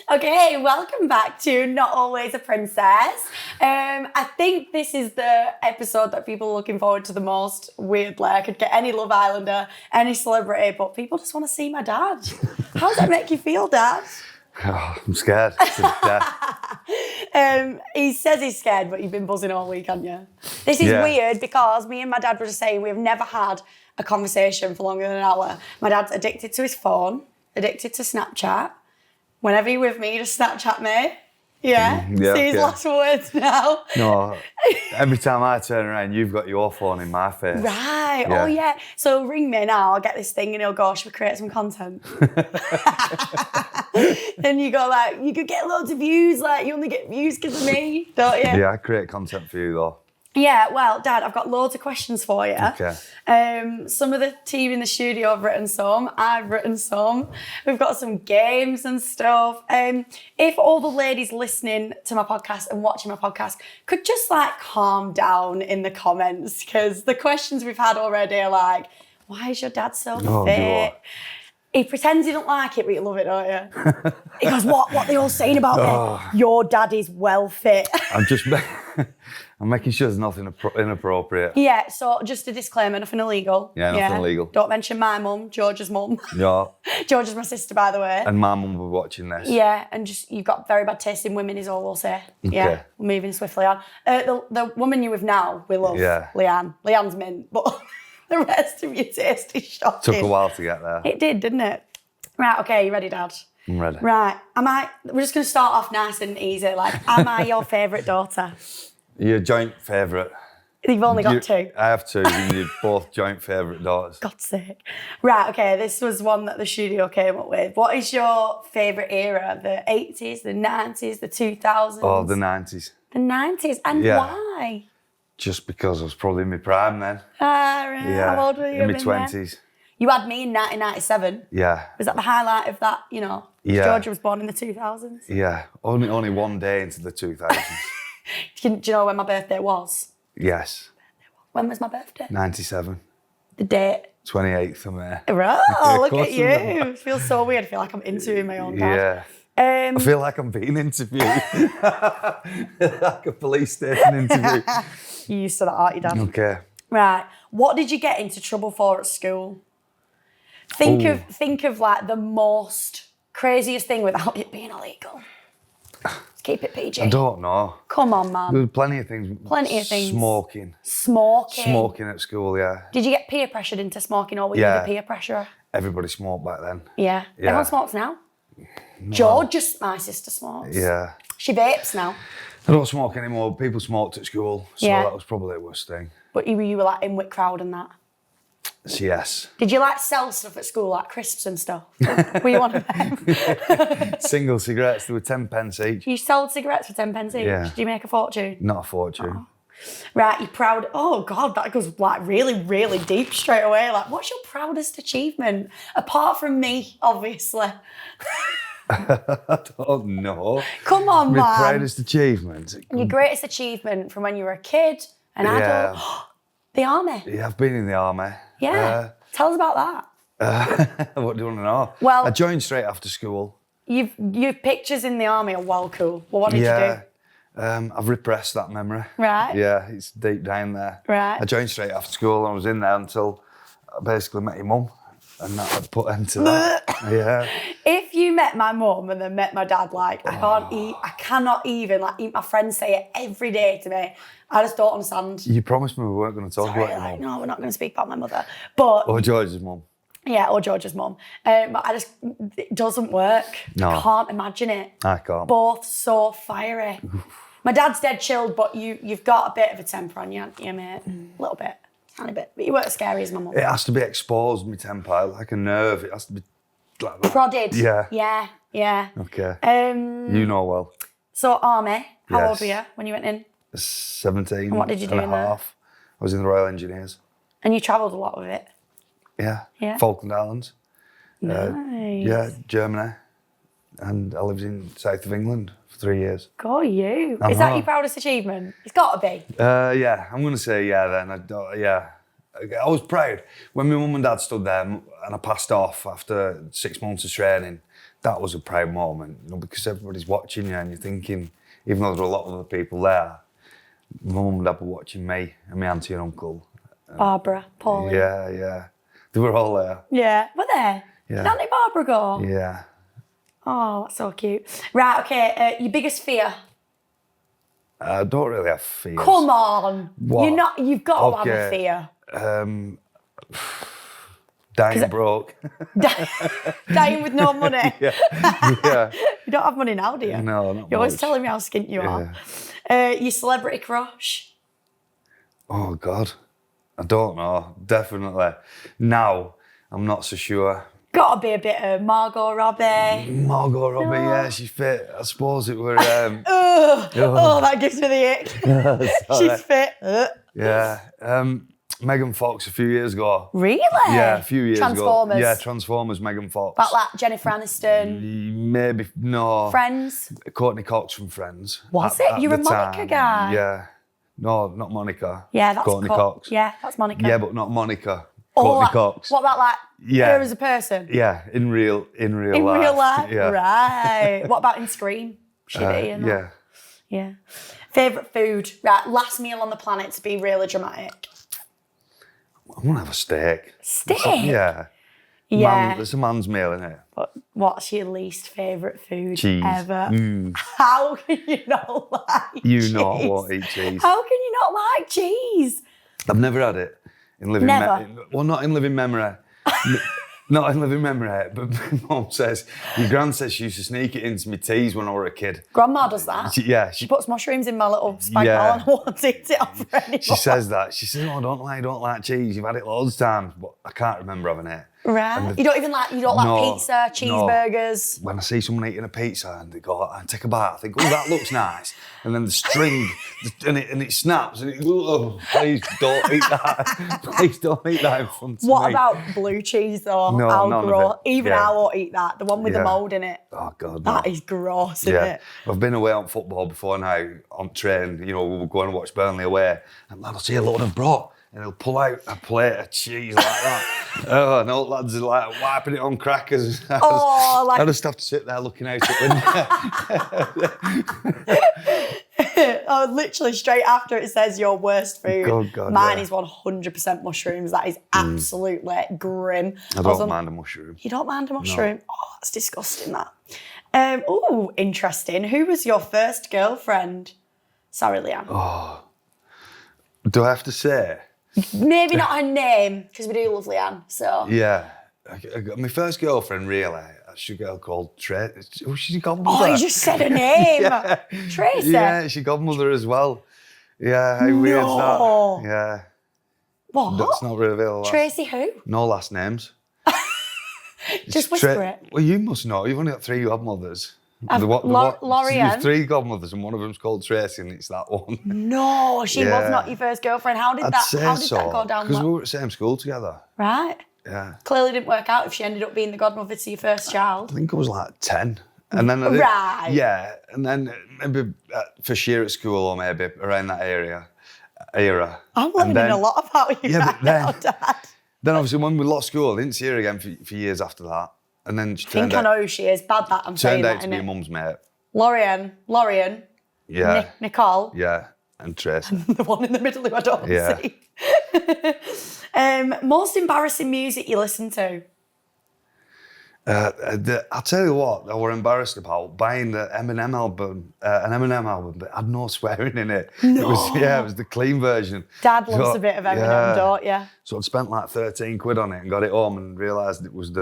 Okay, welcome back to Not Always a Princess. I think this is the episode that people are looking forward to the most. Weirdly, I could get any Love Islander, any celebrity, but people just want to see my dad. How does that make you feel, Dad? Oh, I'm scared to death. He says he's scared, but you've been buzzing all week, haven't you? This is weird because me and my dad were just saying we've never had a conversation for longer than an hour. My dad's addicted to his phone, addicted to Snapchat. Whenever you're with me, you just Snapchat me. Yeah? See his last words now. No, every time I turn around, you've got your phone in my face. Right, oh yeah. So ring me now, I'll get this thing and he'll go, should we create some content? Then you go like, you could get loads of views, like you only get views because of me, don't you? Yeah, I create content for you though. Yeah, well, Dad, I've got loads of questions for you. Okay. Some of the team in the studio have written some. I've written some. We've got some games and stuff. If all the ladies listening to my podcast and watching my podcast could just like calm down in the comments, because the questions we've had already are like, why is your dad so fit? He pretends he don't like it, but you love it, don't you? He goes, what are they all saying about me? Your dad is well fit. I'm making sure there's nothing inappropriate. Yeah, so just a disclaimer, nothing illegal. Yeah, nothing illegal. Don't mention my mum, George's mum. Yeah. George is my sister, by the way. And my mum will be watching this. Yeah, and just you've got very bad taste in women is all we'll say. Okay. Yeah, we're moving swiftly on. The woman you're with now, we love. Yeah. Leanne. Leanne's mint, but the rest of your taste is shocking. Took a while to get there. It did, didn't it? Right, okay, you ready, Dad? I'm ready. Right, we're just going to start off nice and easy. Like, am I your favourite daughter? Your joint favourite. You've only got two. I have two. You're both joint favourite daughters. God's sake. Right, okay, this was one that the studio came up with. What is your favourite era? The 80s, the 90s, the 2000s? Oh, the 90s. The 90s, and why? Just because I was probably in my prime then. Ah, right. Yeah. How old were you? In my 20s. You had me in 1997. Yeah. Was that the highlight of that, you know? Yeah. Georgia was born in the 2000s. Yeah. Only one day into the 2000s. Do you know when my birthday was? Yes. When was my birthday? 97. The date? 28th of May. Oh, look at you. It feels so weird. I feel like I'm interviewing my own dad. Yeah. I feel like I'm being interviewed. Like a police station interview. You used to that, aren't you, Dad? Okay. Right. What did you get into trouble for at school? Think of like the most craziest thing without it being illegal. Keep it PG. I don't know. Come on, man. There were plenty of things. Smoking. Smoking at school, yeah. Did you get peer pressured into smoking, or were you the peer pressurer? Everybody smoked back then. Yeah. Everyone smokes now. No. George, my sister, smokes. Yeah. She vapes now. I don't smoke anymore. People smoked at school, so that was probably the worst thing. But you were like in with crowd and that? So, yes. Did you like sell stuff at school, like crisps and stuff? Were you one of them? Single cigarettes, they were 10 pence each. You sold cigarettes for 10 pence each? Yeah. Did you make a fortune? Not a fortune. Oh. Right, you're proud. Oh, God, that goes like really, really deep straight away. Like, what's your proudest achievement? Apart from me, obviously. I don't know. Come on, man. My proudest achievement. Your greatest achievement from when you were a kid, an adult. The army. Yeah, I've been in the army. Yeah. Tell us about that. What do you want to know? Well, I joined straight after school. Your pictures in the army are well cool. Well, what did you do? I've repressed that memory. Right. Yeah, it's deep down there. Right. I joined straight after school and I was in there until I basically met your mum. And that would put end to that. Yeah. If you met my mum and then met my dad, like, I cannot even, like, my friends say it every day to me. I just don't understand. You promised me we weren't going to talk about your mum. No, we're not going to speak about my mother. But or George's mum. Yeah, or George's mum. But it doesn't work. No. I can't imagine it. I can't. Both so fiery. My dad's dead chilled, but you've got a bit of a temper on you, haven't you, mate? A little bit. Tiny bit. But you weren't as scary as my mum. It has to be exposed, my temper, like a nerve. It has to be like that. Prodded. Yeah. Yeah. Okay. You know well. So army, how old were you when you went in? 17 and what did you do and in a half. I was in the Royal Engineers. And you travelled a lot with it? Yeah. Falkland Islands. Nice. Yeah, Germany. And I lived in south of England for 3 years. Go you. Is that your proudest achievement? It's got to be. Yeah, I'm going to say then. I was proud. When my mum and dad stood there and I passed off after 6 months of training, that was a proud moment, you know, because everybody's watching you and you're thinking, even though there were a lot of other people there, my mum and dad were watching me and my auntie and uncle. Barbara, Pauline. Yeah. They were all there. Yeah, were they? Yeah. Did Auntie Barbara go? Yeah. Oh, that's so cute. Right, okay, your biggest fear? I don't really have fears. Come on. What? You've got to have a fear. Dying broke. Dying with no money. Yeah. You don't have money now, do you? No, not You're always much. telling me how skint you are. Your celebrity crush? Oh, God. I don't know. Definitely. Now, I'm not so sure. Gotta be a bit of Margot Robbie. Margot Robbie, yeah, she's fit. I suppose it were... Oh, that gives me the ick. She's fit. Yeah. Megan Fox a few years ago. Really? Yeah, a few years Transformers. ago. Yeah, Transformers, Megan Fox. About like Jennifer Aniston. Maybe, no. Friends. Courtney Cox from Friends. Was it? You're a Monica guy. Yeah. No, not Monica. Yeah, that's Courtney Cox. Yeah, that's Monica. Yeah, but not Monica. Oh, Courtney Cox. What about like her as a person? Yeah, in real life. In real life? Yeah. Right. What about in Scream? She in that? Yeah. Yeah. Favourite food? Right, last meal on the planet to be really dramatic. I'm going to have a steak. Steak? Yeah. Yeah. There's a man's meal in it. But what's your least favourite food Cheese. ever? Mm. How can you not like cheese? You know I won't eat cheese. How can you not like cheese? I've never had it in living Never? well, not in living memory. Not in living memory, but my mum says, your gran says she used to sneak it into my teas when I were a kid. Grandma does that. She puts mushrooms in my little spag bol and I won't eat it off her anymore. She says that. She says, oh, I don't like cheese. You've had it loads of times, but I can't remember having it. Right. You don't like pizza, cheeseburgers. When I see someone eating a pizza and they go, I take a bite, I think, oh, that looks nice. And then the string, and it snaps, and oh, please don't eat that. Please don't eat that in front of me. What about blue cheese though? No, I'll none grow. of it. Even I won't eat that. The one with the mould in it. Oh, God, That is gross, isn't it? I've been away on football before now, on train, you know, we were going to watch Burnley away, and I'll see a load of brought, and he'll pull out a plate of cheese like that. Oh, no, lads are like wiping it on crackers. I just have to sit there looking out the window. Oh, literally straight after it says your worst food. God, Mine is 100% mushrooms. That is absolutely grim. I don't mind a mushroom. You don't mind a mushroom? No. Oh, that's disgusting, that. Oh, interesting. Who was your first girlfriend? Sorry, Leanne. Oh. Do I have to say? Maybe not her name, because we do love Leanne, so. Yeah. My first girlfriend, really, she's a girl called Tracy. Oh, she's a godmother. Oh, you just said her name. Yeah. Tracy? Yeah, she's godmother as well. Yeah, how weird's that? Yeah. What? That's not real. Tracy who? No last names. Just whisper it. Well, you must know. You've only got 3 godmothers. Laurie You've 3 godmothers and one of them's called Tracy and it's that one. No, she was not your first girlfriend. How did that go down? Because we were at the same school together. Right. Yeah. Clearly didn't work out if she ended up being the godmother to your first child. I think I was like 10. And then right. Yeah. And then maybe for year at school or maybe around that era. I'm learning a lot about you right now, Dad. Then obviously when we lost school, I didn't see her again for years after that. And then she I know who she is. Bad that I'm saying that, turned out to be your mum's mate. Lorian. Yeah. Nicole. Yeah. And Tracy. The one in the middle who I don't see. Most embarrassing music you listen to? I'll tell you what, I were embarrassed about buying the Eminem album, an Eminem album, but it had no swearing in it. No. It was the clean version. Dad loves a bit of Eminem, don't you? So I'd spent like 13 quid on it and got it home and realised it was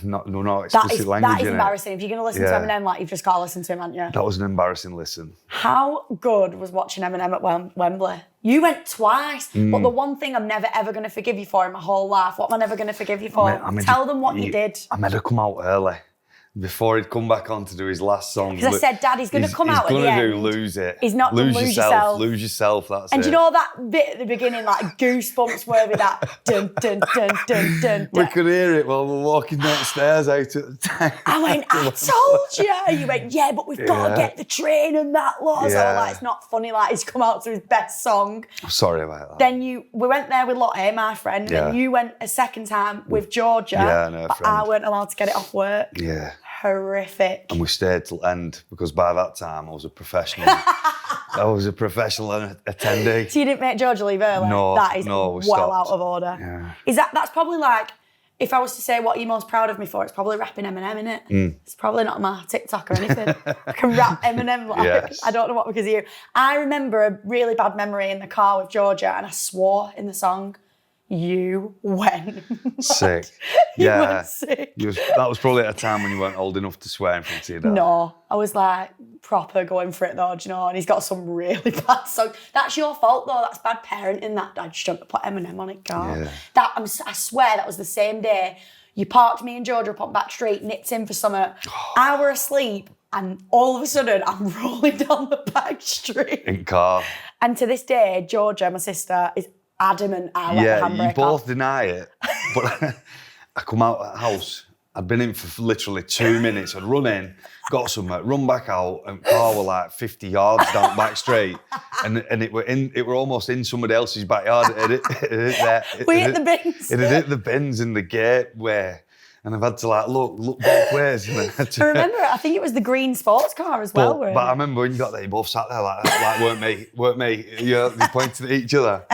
no explicit language That is in embarrassing. If you're going to listen to Eminem, like you've just got to listen to him, haven't you? That was an embarrassing listen. How good was watching Eminem at Wembley? You went twice, but the one thing I'm never ever going to forgive you for in my whole life, what am I never going to forgive you for? Tell them what you did. I made her come out early. Before he'd come back on to do his last song. Because I said, Dad, he's going to come out at the end. He's going to do Lose It. He's not going to lose yourself. Lose yourself, that's and it. And you know that bit at the beginning, like goosebumps were with that dun, dun, dun, dun, dun, We dun. could hear it while we're walking downstairs out at the time. I went, I told you. You went, yeah, but we've got to get the train and that lot. So I was like, it's not funny, like he's come out to his best song. I'm sorry about that. Then we went there with Lottie, my friend, and you went a second time with Georgia. Yeah, no, but I weren't allowed to get it off work. Yeah. horrific. And we stayed till end because by that time I was a professional. Attendee. So you didn't make Georgia leave early? No, that is no, we well stopped. out of order. Yeah. That's probably like, if I was to say what you're most proud of me for, it's probably rapping Eminem, innit? It's probably not my TikTok or anything. I can rap Eminem like, Yes. I don't know what because of you. I remember a really bad memory in the car with Georgia and I swore in the song, you went mad. Sick. You Yeah. went sick. That was probably at a time when you weren't old enough to swear in front of your dad. No, I was like proper going for it though, do you know? And he's got some really bad songs. That's your fault though. That's bad parenting. That dad shouldn't have put Eminem on it, God. Yeah. I swear that was the same day you parked me and Georgia up on Back Street, nipped in for summer. I were asleep, and all of a sudden I'm rolling down the back street. In car. And to this day, Georgia, my sister, is adamant I let the handbrake you both off. deny it. But I come out of the house. I'd been in for literally 2 minutes. I'd run in, got something, run back out, and car were like 50 yards down Back Street, and it were almost in somebody else's backyard. It hit the bins. It had hit the bins in the gateway, and I've had to like look both ways. And I remember, I think it was the green sports car as well. But I remember when you got there, you both sat there like weren't me. You pointed at each other.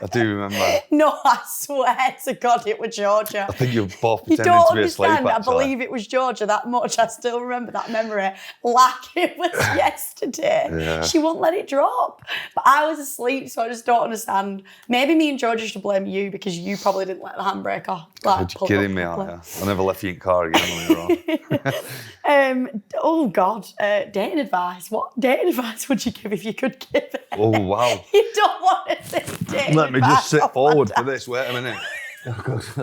I do remember. No, I swear to God it was Georgia. I think you were both You pretending don't to be asleep, understand. I actually. believe it was Georgia that much. I still remember that memory like it was yesterday. Yeah. She won't let it drop. But I was asleep, so I just don't understand. Maybe me and Georgia should blame you because you probably didn't let the handbrake off. Like, You're kidding me, aren't you? I never left you in car again when we were on. Oh God, dating advice. What dating advice would you give if you could give it? Oh, wow. You don't want to say dating Let me advice just sit off my forward dad. for this. Wait a minute.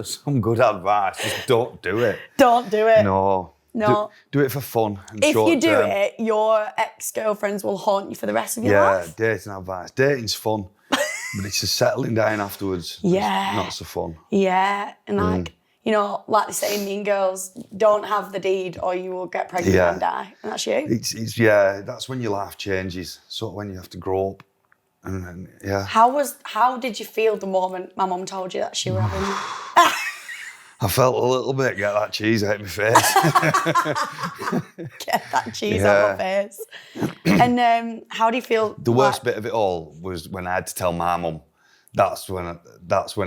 Some good advice. Just don't do it. Don't do it. No. No. Do it for fun and If short you do term. it, your ex-girlfriends will haunt you for the rest of your Yeah, life. dating advice. Dating's fun, but it's just settling down afterwards. Yeah. It's not so fun. Yeah, and like, you know, like they say in Mean Girls, don't have the deed or you will get pregnant Yeah. and die. And that's you. It's that's when your life changes. Sort of when you have to grow up. And yeah. How did you feel the moment my mum told you that she were having I felt a little bit, get that cheese out of my face. get that cheese on my face? And how do you feel? The worst bit of it all was when I had to tell my mum. That's when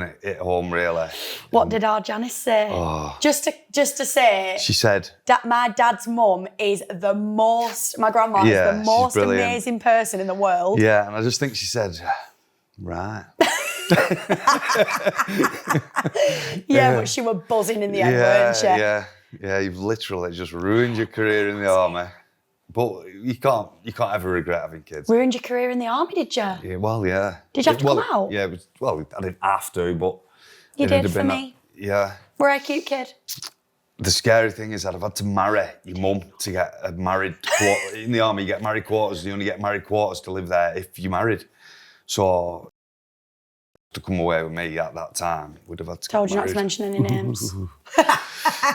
it hit home, really. What did our Janice say? Oh. Just to say, She said, my dad's mum is my grandma is the she's most brilliant. amazing person in the world. yeah, and I just think she said, right. Yeah, but she were buzzing in the end, weren't she? Yeah, you've literally just ruined your career in the army. But you can't ever regret having kids. Ruined your career in the army, did you? Yeah, well, yeah. Did you have to come out? Yeah, I didn't have to, but... You it'd did have for been me. Yeah. Were I a cute kid? The scary thing is that I've had to marry your mum to get a married quarter. In the army, you get married quarters. You only get married quarters to live there if you're married. So to come away with me at that time would have had to Told get you not to married. mention any names.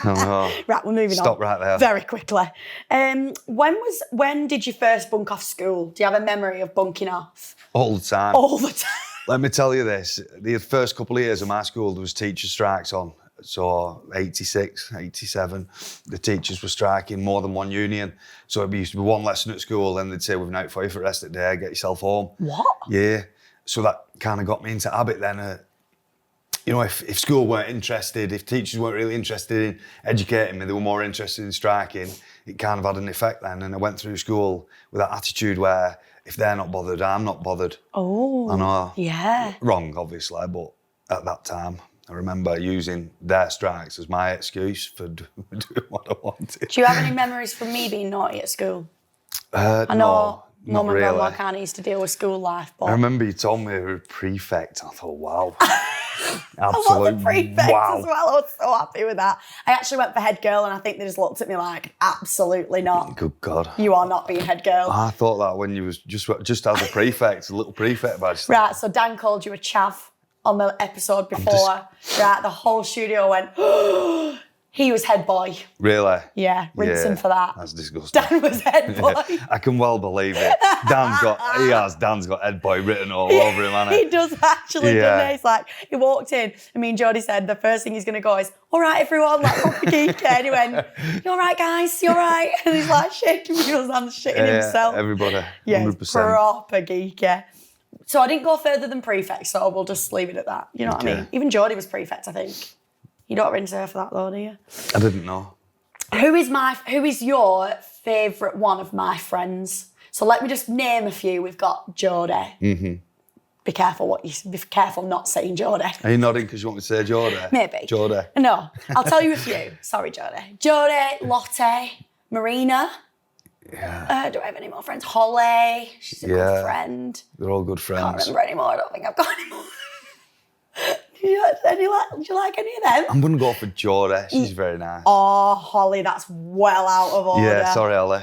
Oh, Right, we're moving on. stop right there. Very quickly. When did you first bunk off school? Do you have a memory of bunking off? All the time. All the time. Let me tell you this. The first couple of years of my school, there was teacher strikes on. So 86, 87, the teachers were striking more than one union. So it used to be one lesson at school, then they'd say, we've night for you for the rest of the day, get yourself home. What? Yeah. So that kind of got me into habit then. You know, if school weren't interested, if teachers weren't really interested in educating me, they were more interested in striking, it kind of had an effect then. And I went through school with that attitude where if they're not bothered, I'm not bothered. Oh. I know. Yeah. Wrong, obviously, but at that time, I remember using their strikes as my excuse for doing what I wanted. Do you have any memories from me being naughty at school? I know not Mum and Grandma really. kind of used to deal with school life, but I remember you told me you were a prefect. I thought, wow. I was Absolute a prefect wow. as well. I was so happy with that. I actually went for head girl and I think they just looked at me like, absolutely not. Good God. You are not being head girl. I thought that when you was just as a prefect, a little prefect badge. Right, so Dan called you a chav on the episode before. Right, the whole studio went, He was head boy. Really? Yeah, rinse him for that. That's disgusting. Dan was head boy. I can well believe it. Dan's got head boy written all over him, hasn't he? He does actually, doesn't he? It's like, he walked in, and me and Jodie said the first thing he's going to go is, all right, everyone, like, proper geeky. And he went, you all right, guys? You all right? And he's like shaking people's hands, shitting himself. Everybody, 100%. Yeah, proper geeky. So I didn't go further than prefect, so we'll just leave it at that. You know what I mean? Even Jodie was prefect, I think. You don't rinse her for that though, do you? I didn't know. Who is your favourite one of my friends? So let me just name a few. We've got Jodie. Mm-hmm. Be careful not saying Jodie. Are you nodding because you want me to say Jodie? Maybe. Jodie. No, I'll tell you a few. Sorry, Jodie. Jodie, Lotte, Marina. Yeah. Do I have any more friends? Holly. She's a good friend. They're all good friends. Can't remember anymore. I don't think I've got any more. Do you like any of them? I'm going to go for Jodie. She's very nice. Oh, Holly, that's well out of order. Yeah, sorry, Holly.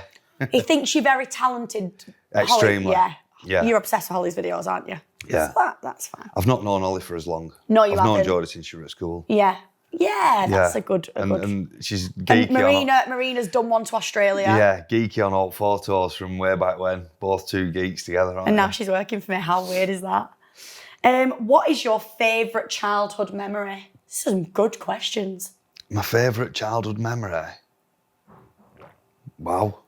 He thinks you're very talented. Extremely. Holly, yeah. You're obsessed with Holly's videos, aren't you? Yeah. That's fine. I've not known Holly for as long. No, you haven't. I've known Jodie since she was at school. Yeah. Yeah, that's a good. And she's geeky. And Marina's done one to Australia. Yeah, geeky on old photos from way back when. Both two geeks together, aren't And they? now she's working for me. How weird is that? What is your favourite childhood memory? Some good questions. My favourite childhood memory? Wow.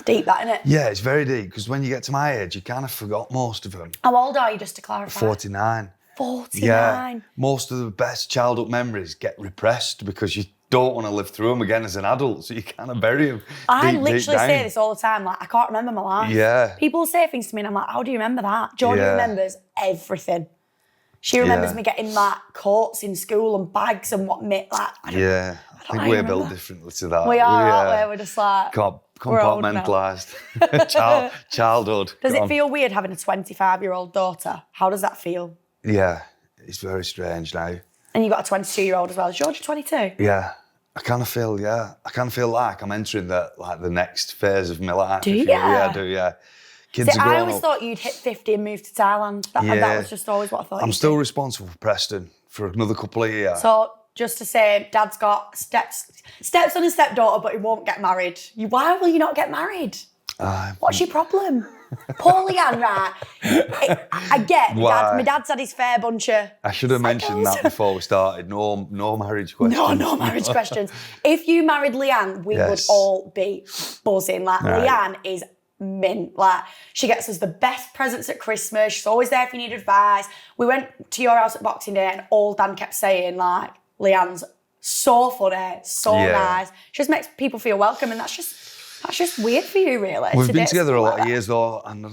Deep, that, innit? Yeah, it's very deep, because when you get to my age, you kind of forgot most of them. How old are you, just to clarify? 49. 49? Yeah. Most of the best childhood memories get repressed because you don't want to live through them again as an adult, so you kind of bury them. I literally say this all the time, like, I can't remember my life. Yeah. People say things to me and I'm like, how do you remember that? Jodie remembers everything. She remembers me getting like coats in school and bags and what like. I think we're built differently to that. We are, aren't we? We're just like compartmentalised. Childhood. Does it feel weird having a 25-year-old daughter? How does that feel? Yeah, it's very strange now. And you got a 22-year-old as well. Is Georgia 22? Yeah. I kind of feel like I'm entering the next phase of my life. Do you? Yeah, I do, yeah. Kids are growing I always thought you'd hit 50 and move to Thailand. That was just always what I thought. I'm still responsible for Preston for another couple of years. So just to say, Dad's got stepson and stepdaughter, but he won't get married. Why will you not get married? What's your problem? Poor Leanne, right? I get my dad's had his fair bunch of I should have mentioned that before we started. No marriage questions. No marriage questions. If you married Leanne, we would all be buzzing. Like, Leanne is mint. Like, she gets us the best presents at Christmas. She's always there if you need advice. We went to your house at Boxing Day and all Dan kept saying, like, Leanne's so funny, so nice. She just makes people feel welcome, and that's just weird for you, really. We've been together a lot of years, though, and I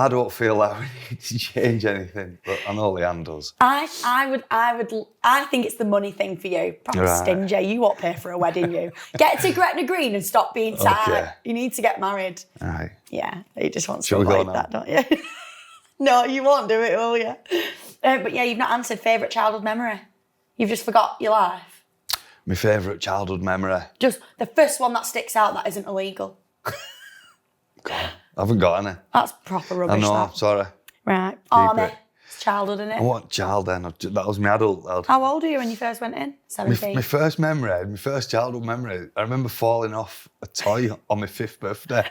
don't feel like we need to change anything, but I know Leanne does. I think it's the money thing for you. Proper stingy. You won't pay for a wedding, you. Get to Gretna Green and stop being tight. Okay. You need to get married. All right. Yeah, he just wants to avoid that, don't you? No, you won't do it, will you? But yeah, you've not answered favourite childhood memory. You've just forgot your life. My favourite childhood memory? Just the first one that sticks out that isn't illegal. God, I haven't got any. That's proper rubbish. I know, that. Sorry. Right. Army. It's childhood, isn't it? I want child then. That was my adult. How old are you when you first went in? 17? My first memory, my first childhood memory, I remember falling off a toy on my 5th birthday.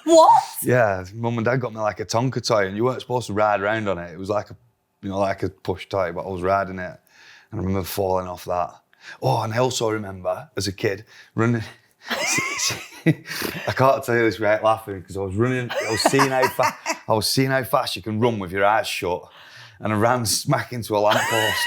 What? Yeah, Mum and Dad got me like a Tonka toy and you weren't supposed to ride around on it. It was like a push toy, but I was riding it. And I remember falling off that. Oh, and I also remember, as a kid, running... I can't tell you this without laughing, because I was seeing how fast you can run with your eyes shut. And I ran smack into a lamppost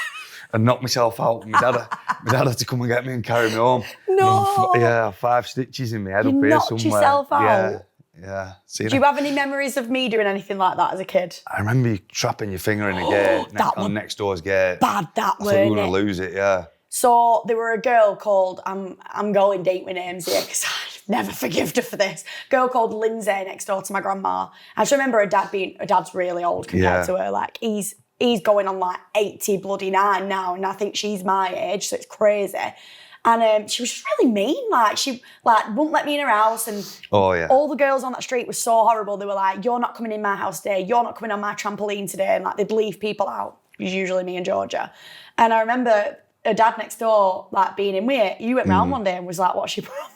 and knocked myself out. My dad had to come and get me and carry me home. No! Yeah, 5 stitches in my head you up here knocked somewhere. Yourself out? Yeah. Do you have any memories of me doing anything like that as a kid? I remember you trapping your finger in a gate, on next door's gate. Bad, that, I thought we were going to lose it, yeah. So there were a girl called, I'm going deep with names here because I've never forgiven her for this. A girl called Lindsay next door to my grandma. I just remember her dad's really old compared to her. Like, he's going on like 80 bloody 9 now, and I think she's my age, so it's crazy. And she was just really mean. Like, she wouldn't let me in her house, and all the girls on that street were so horrible. They were like, "You're not coming in my house today. You're not coming on my trampoline today," and like they'd leave people out. It was usually me and Georgia. And I remember her dad next door, like being in with it, you went round one day and was like, what's your problem?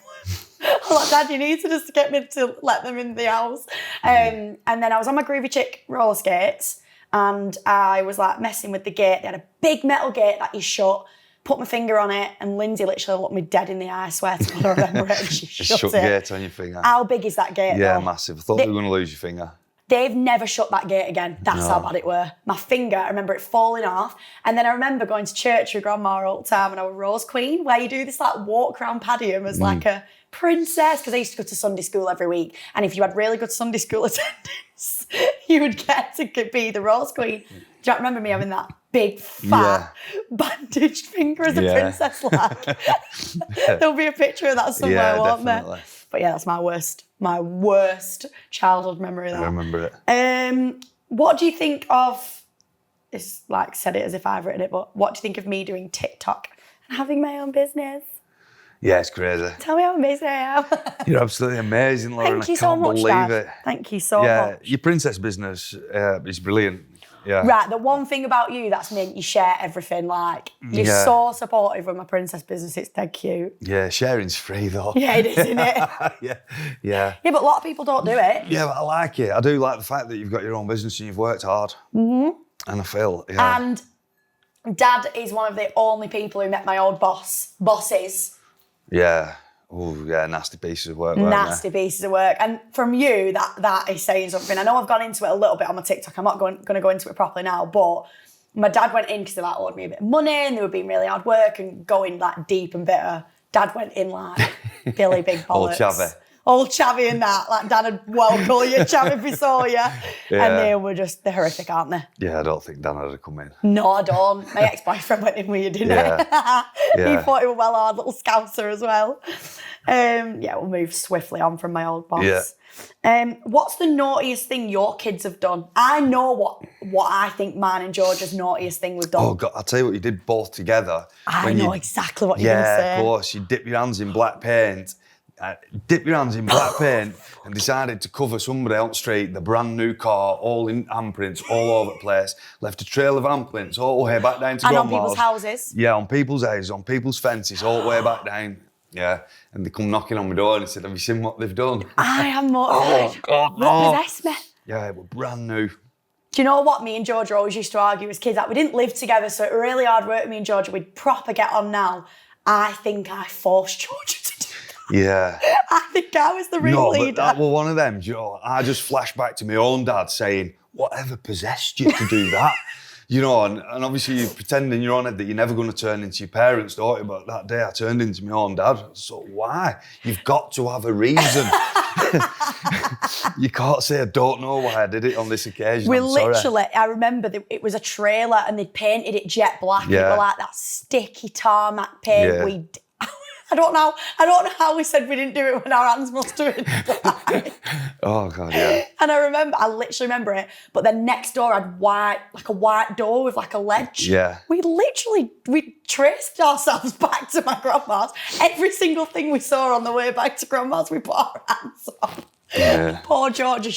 I was like, Dad, you need to just get me to let them in the house. And then I was on my Groovy Chick roller skates and I was like messing with the gate. They had a big metal gate that you shut, put my finger on it, and Lindsay literally looked me dead in the eye, I swear to God, I remember it, and she shut it. Gate on your finger. How big is that gate Yeah, though? massive. I thought you were going to lose your finger. They've never shut that gate again. That's how bad it were. My finger, I remember it falling off. And then I remember going to church with Grandma all the time and I was Rose Queen, where you do this like walk around padium as like a princess, because I used to go to Sunday school every week. And if you had really good Sunday school attendance, you would get to be the Rose Queen. Do you remember me having that big, fat, bandaged finger as a princess? Like, there'll be a picture of that somewhere, won't there? But yeah, that's my worst childhood memory of that. I remember it. What do you think of, it's like said it as if I've written it, but what do you think of me doing TikTok and having my own business? Yeah, it's crazy. Tell me how amazing I am. You're absolutely amazing, Lauren. Thank you I can't so much, believe Dad. it. Thank you so Yeah, much. your princess business is brilliant. Yeah. Right, the one thing about you that's meant you share everything. Like, you're so supportive of my princess business. It's dead cute. Yeah, sharing's free though. Yeah, it is, isn't it? Yeah. Yeah, but a lot of people don't do it. Yeah, but I like it. I do like the fact that you've got your own business and you've worked hard. And I feel, And Dad is one of the only people who met my old bosses. Yeah. Oh, yeah, nasty pieces of work. Nasty pieces of work. And from you, that is saying something. I know I've gone into it a little bit on my TikTok. I'm not going to go into it properly now, but my dad went in because they like owed me a bit of money and they were being really hard work and going like deep and bitter. Dad went in like Billy Big Bollocks. Old Chavy and that. Like, Dad would well call you Chavy if he saw you. And they're horrific, aren't they? Yeah, I don't think Dan had to come in. No, I don't. My ex-boyfriend went in with you, didn't he? He thought he was well hard little scouser as well. We'll move swiftly on from my old boss. Yeah. What's the naughtiest thing your kids have done? I know what I think mine and George's naughtiest thing we've done. Oh, God, I'll tell you what you did both together. I know exactly what you're going to say. Yeah, of course. You dip your hands in black paint. And decided to cover somebody on the street, the brand new car, all in handprints, all over the place. Left a trail of handprints all the way back down to Grandma's. And on people's houses. Yeah, on people's houses, on people's fences, all the way back down. Yeah, and they come knocking on my door and they said, have you seen what they've done? I am mortified. Oh, God, no. What possessed me? Yeah, it was brand new. Do you know what? Me and Georgia always used to argue as kids. Like, we didn't live together, so it was really hard work. Me and Georgia, we'd proper get on now. I think I forced Georgia to do that. Yeah. I think I was the real leader. But that was one of them. You know, I just flashed back to my own dad saying, whatever possessed you to do that? You know, and obviously you're pretending in your own head that you're never going to turn into your parents' daughter, but that day I turned into my own dad. So why? You've got to have a reason. You can't say, I don't know why I did it on this occasion. I remember it was a trailer and they'd painted it jet black. Yeah. It was like that sticky tarmac paint. Yeah. I don't know how we said we didn't do it when our hands must have been black. Oh, God, yeah. And I literally remember it, but then next door had a white door with like a ledge. Yeah. We traced ourselves back to my grandma's. Every single thing we saw on the way back to grandma's, we put our hands on. Yeah. Poor Georgia,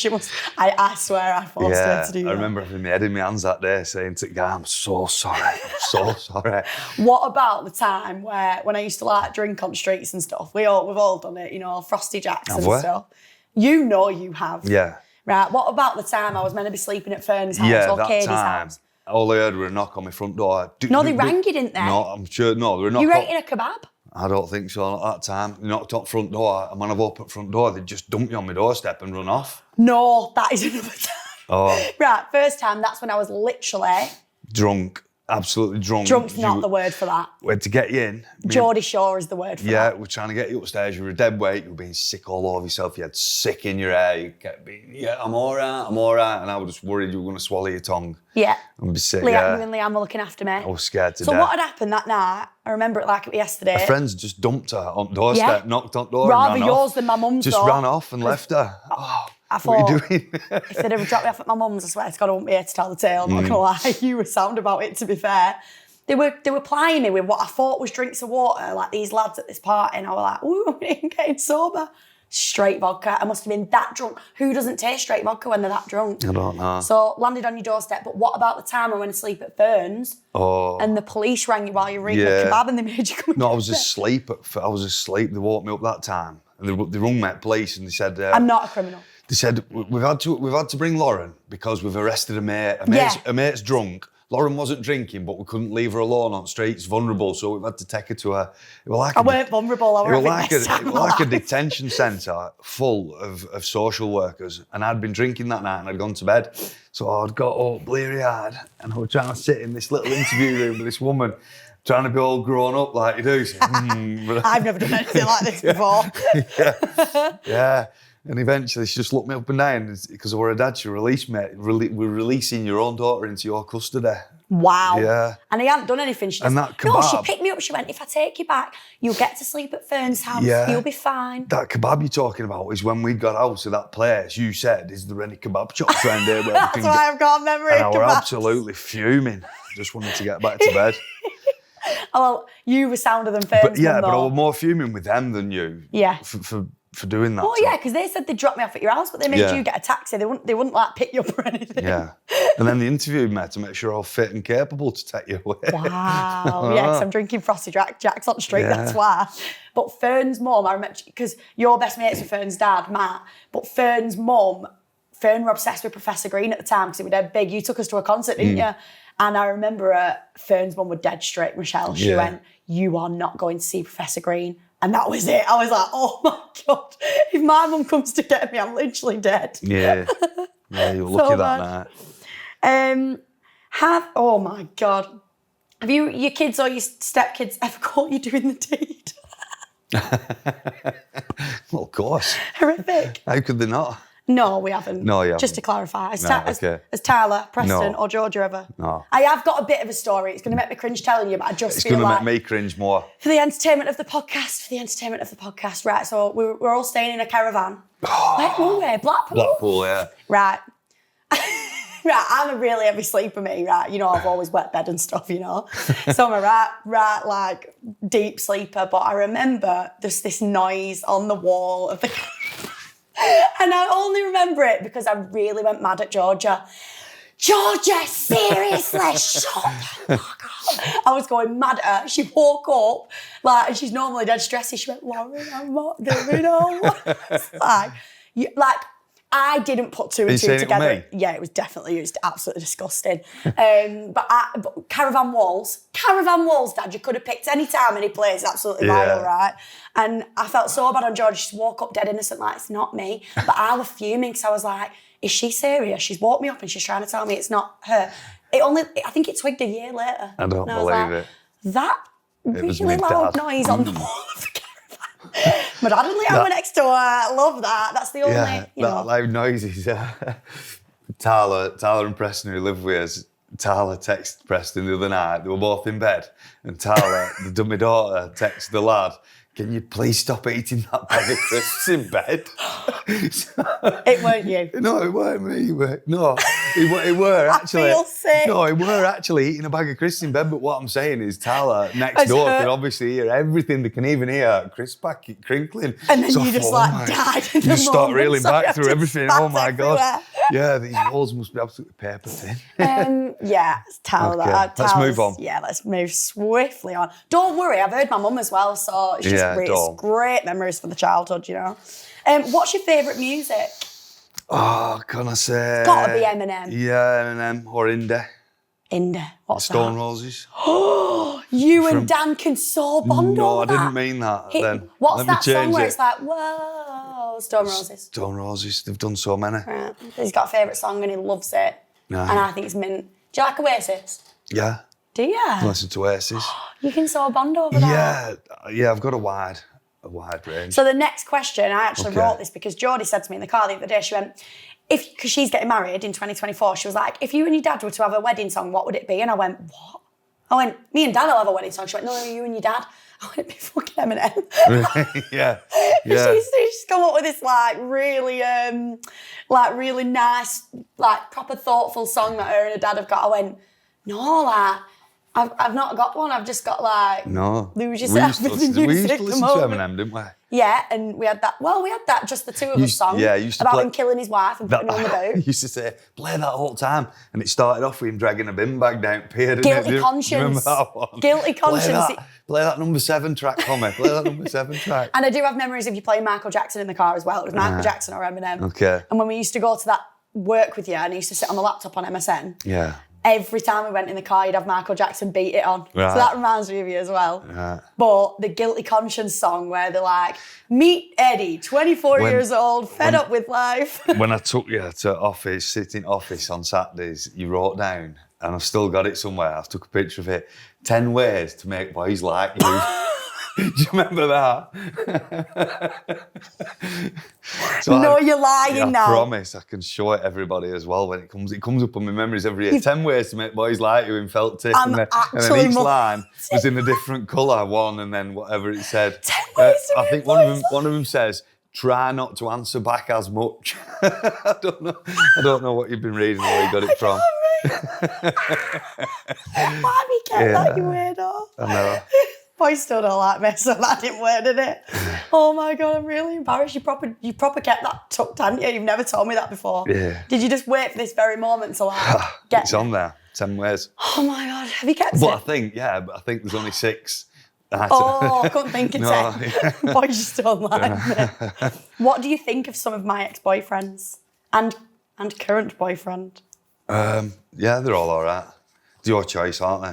I swear I forced her to do that. I remember having my head in my hands that day saying to the guy, I'm so sorry, I'm so sorry. What about the time when I used to like drink on streets and stuff? We've all done it, you know, Frosty Jacks and stuff. You know you have. Yeah. Right, what about the time I was meant to be sleeping at Fern's house or Katie's house? All I heard was a knock on my front door. They rang you, didn't they? No, I'm sure, no, they were a knock. You were eating a kebab? I don't think so. At that time, they knocked on the front door, and when I've opened the front door, they just dumped me on my doorstep and run off. No, that is another time. Oh. Right, first time, that's when I was literally... Drunk, absolutely drunk. Drunk's not the word for that. We had to get you in. Geordie Shore is the word for that. Yeah, we're trying to get you upstairs. You were a dead weight. You were being sick all over yourself. You had sick in your hair. You kept being, I'm all right. And I was just worried you were going to swallow your tongue. Yeah. And be sick, You and Liam were looking after me. I was scared to death. So what had happened that night? I remember it like it was yesterday. A friend's just dumped her on the doorstep, knocked on the door Rather and ran yours off. than my mum's Just ran off and left her. Oh, I thought, what are you doing? if they'd ever dropped me off at my mum's, I swear to God, I wouldn't be here to tell the tale. I'm not going to lie. You were sound about it, to be fair. They were plying me with what I thought was drinks of water, like these lads at this party, and I was like, ooh, I'm getting sober. straight vodka. I must have been that drunk. Who doesn't taste straight vodka when they're that drunk? I don't know. So landed on your doorstep. But what about the time I went to sleep at Fern's and the police rang you while you were eating a kebab and they made you come? No, I was asleep. I was asleep. They woke me up that time, and they rung me at police and they said, "I'm not a criminal." They said we've had to bring Lauren because we've arrested a mate. A mate's drunk. Lauren wasn't drinking, but we couldn't leave her alone on streets, vulnerable, so we've had to take her to a... I weren't vulnerable, I was like a detention centre full of social workers, and I'd been drinking that night and I'd gone to bed. So I'd got up bleary-eyed and I was trying to sit in this little interview room with this woman, trying to be all grown up like you do. So, I've never done anything like this before. Yeah. And eventually she just looked me up and down because I were a dad. She released me. We're releasing your own daughter into your custody. Wow. Yeah. And he hadn't done anything. She and that kebab. No, she picked me up. She went, if I take you back, you'll get to sleep at Fern's house. Yeah. You'll be fine. That kebab you're talking about is when we got out of that place. You said, is there any kebab shops around here? Where That's why I've got a memory of kebabs. I were absolutely fuming. Just wanted to get back to bed. Oh, well, you were sounder than Fern's. But I was more fuming with them than you. Yeah. For doing that. Oh yeah, because they said they'd drop me off at your house, but they made you get a taxi. They wouldn't like pick you up or anything. Yeah. And then they interviewed me to make sure I was fit and capable to take you away. Wow. Yeah, because I'm drinking Frosty Jacks on the street, that's why. But Fern's mum, I remember, because you're best mates with Fern's dad, Matt, but Fern's mum, Fern were obsessed with Professor Green at the time because it was dead big. You took us to a concert, didn't you? And I remember Fern's mum was dead straight, Michelle. She went, you are not going to see Professor Green. And that was it. I was like, oh my God, if my mum comes to get me, I'm literally dead. Yeah. Yeah, you were lucky that night. Oh my God. Have your kids or your stepkids ever caught you doing the deed? Well, of course. Horrific. How could they not? No, we haven't. No, you haven't. Just to clarify. Has Tyler, Preston or Georgia ever? No. I have got a bit of a story. It's going to make me cringe telling you, but I just feel like... It's going to make me cringe more. For the entertainment of the podcast, right, so we're all staying in a caravan. Where were we? Blackpool? Blackpool, yeah. Right. Right, I'm a really heavy sleeper, me, right? You know, I've always wet bed and stuff, you know? So I'm a right, like, deep sleeper, but I remember there's this noise on the wall of the and I only remember it because I really went mad at Georgia. Georgia, seriously, shut the fuck up. I was going mad at her. She woke up, like, and she's normally dead stressy. She went, Lauren, I'm not doing all this. I didn't put two and two together. Yeah, it was absolutely disgusting. But caravan walls, Dad, you could have picked any time, any place, absolutely vile, right? And I felt so bad on George. She woke up dead innocent, like, it's not me. But I was fuming because I was like, is she serious? She's woke me up and she's trying to tell me it's not her. I think it twigged a year later. I don't believe it. That really loud noise on the wall of the caravan. My dad and Leanne were next door. I love that. That's the only, that loud noises. Tyler and Preston, who live with us, Tyler texted Preston the other night. They were both in bed. And Tyler, my daughter, texted the lad, can you please stop eating that bag of crisps in bed? It weren't you. No, it weren't me. No, it were actually. I feel sick. No, it were actually eating a bag of crisps in bed. But what I'm saying is Tyler next door can obviously hear everything. They can even hear crisp packet crinkling. And then you just died in the You start moment, reeling so back through everything. Oh my everywhere. God. Yeah, these walls must be absolutely paper thin. It's Tyler. Okay, let's move on. Yeah, let's move swiftly on. Don't worry, I've heard my mum as well, so it's just great memories for the childhood, you know. What's your favourite music? Oh, can I say? It's got to be Eminem. Yeah, Eminem or Indie. Indie. What's Stone that? Roses. You and Dan can so bond over that. No, I didn't mean that then. What's Let that me song change where it. it's like, whoa, Stone Roses? Stone Roses. They've done so many. Right. He's got a favourite song and he loves it. No. And I think it's mint. Do you like Oasis? Yeah. Do you? I listen to Oasis. You can so bond over that. Yeah, I've got a wide range. So the next question, I actually wrote this because Geordie said to me in the car the other day, she went, because she's getting married in 2024, she was like, if you and your dad were to have a wedding song, what would it be? And I went, what? I went, me and Dad will have a wedding song. She went, no, you and your dad. I went, it'd be fucking Eminem. Yeah. She's come up with this really nice, like proper thoughtful song that her and her dad have got. I went, no, like, I've not got one. I've just got like... No. Lose yourself in the music. We used to listen to Eminem, didn't we? Yeah, and we had that just the two of us song used to about play him killing his wife and putting her on the boat. He used to say, play that all the time. And it started off with him dragging a bin bag down pier. Guilty Conscience. Remember that one? Guilty Conscience. Play that number 7 track for me. Play that number 7 track. And I do have memories of you playing Michael Jackson in the car as well. It was Michael Jackson or Eminem. Okay. And when we used to go to that work with you and I used to sit on the laptop on MSN. Yeah. Every time we went in the car, you'd have Michael Jackson beat it on. Right. So that reminds me of you as well. Right. But the Guilty Conscience song where they're like, meet Eddie, 24 years old, fed up with life. When I took you to office, sitting office on Saturdays, you wrote down, and I've still got it somewhere, I took a picture of it, 10 ways to make boys like you. Do you remember that? No, you're lying now. I promise I can show it everybody as well when it comes up on my memories every year. 10 ways to make boys like you in felt tip. And then each line was in a different colour, one, and then whatever it said. 10 ways to I make think boys one of them says, try not to answer back as much. I don't know what you've been reading or where you got it from. Why we get that, you weirdo? I know. Boys still don't like me, so that didn't work, did it? Oh my God, I'm really embarrassed. You proper kept that tucked, hadn't you? You've never told me that before. Yeah. Did you just wait for this very moment to like get It's on there, 10 ways. Oh my God, have you kept But it? I think there's only 6. I couldn't think of No, 10. Boys just don't like me. What do you think of some of my ex-boyfriends and current boyfriend? Yeah, they're all right. It's your choice, aren't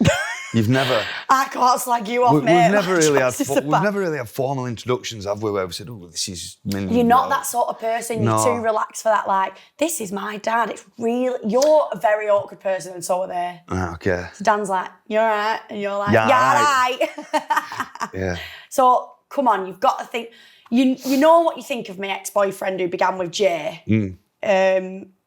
they? You've never. I can't slag you off, We've mate. never really had formal introductions, have we? Where we said, "Oh, this is." You're not that sort of person. You're too relaxed for that. Like, this is my dad. It's really. You're a very awkward person, and so are they. Okay. So Dan's like, "You're all right," and you're like, Yeah, "Yeah, right." Yeah. So come on, you've got to think. You know what you think of my ex-boyfriend who began with J.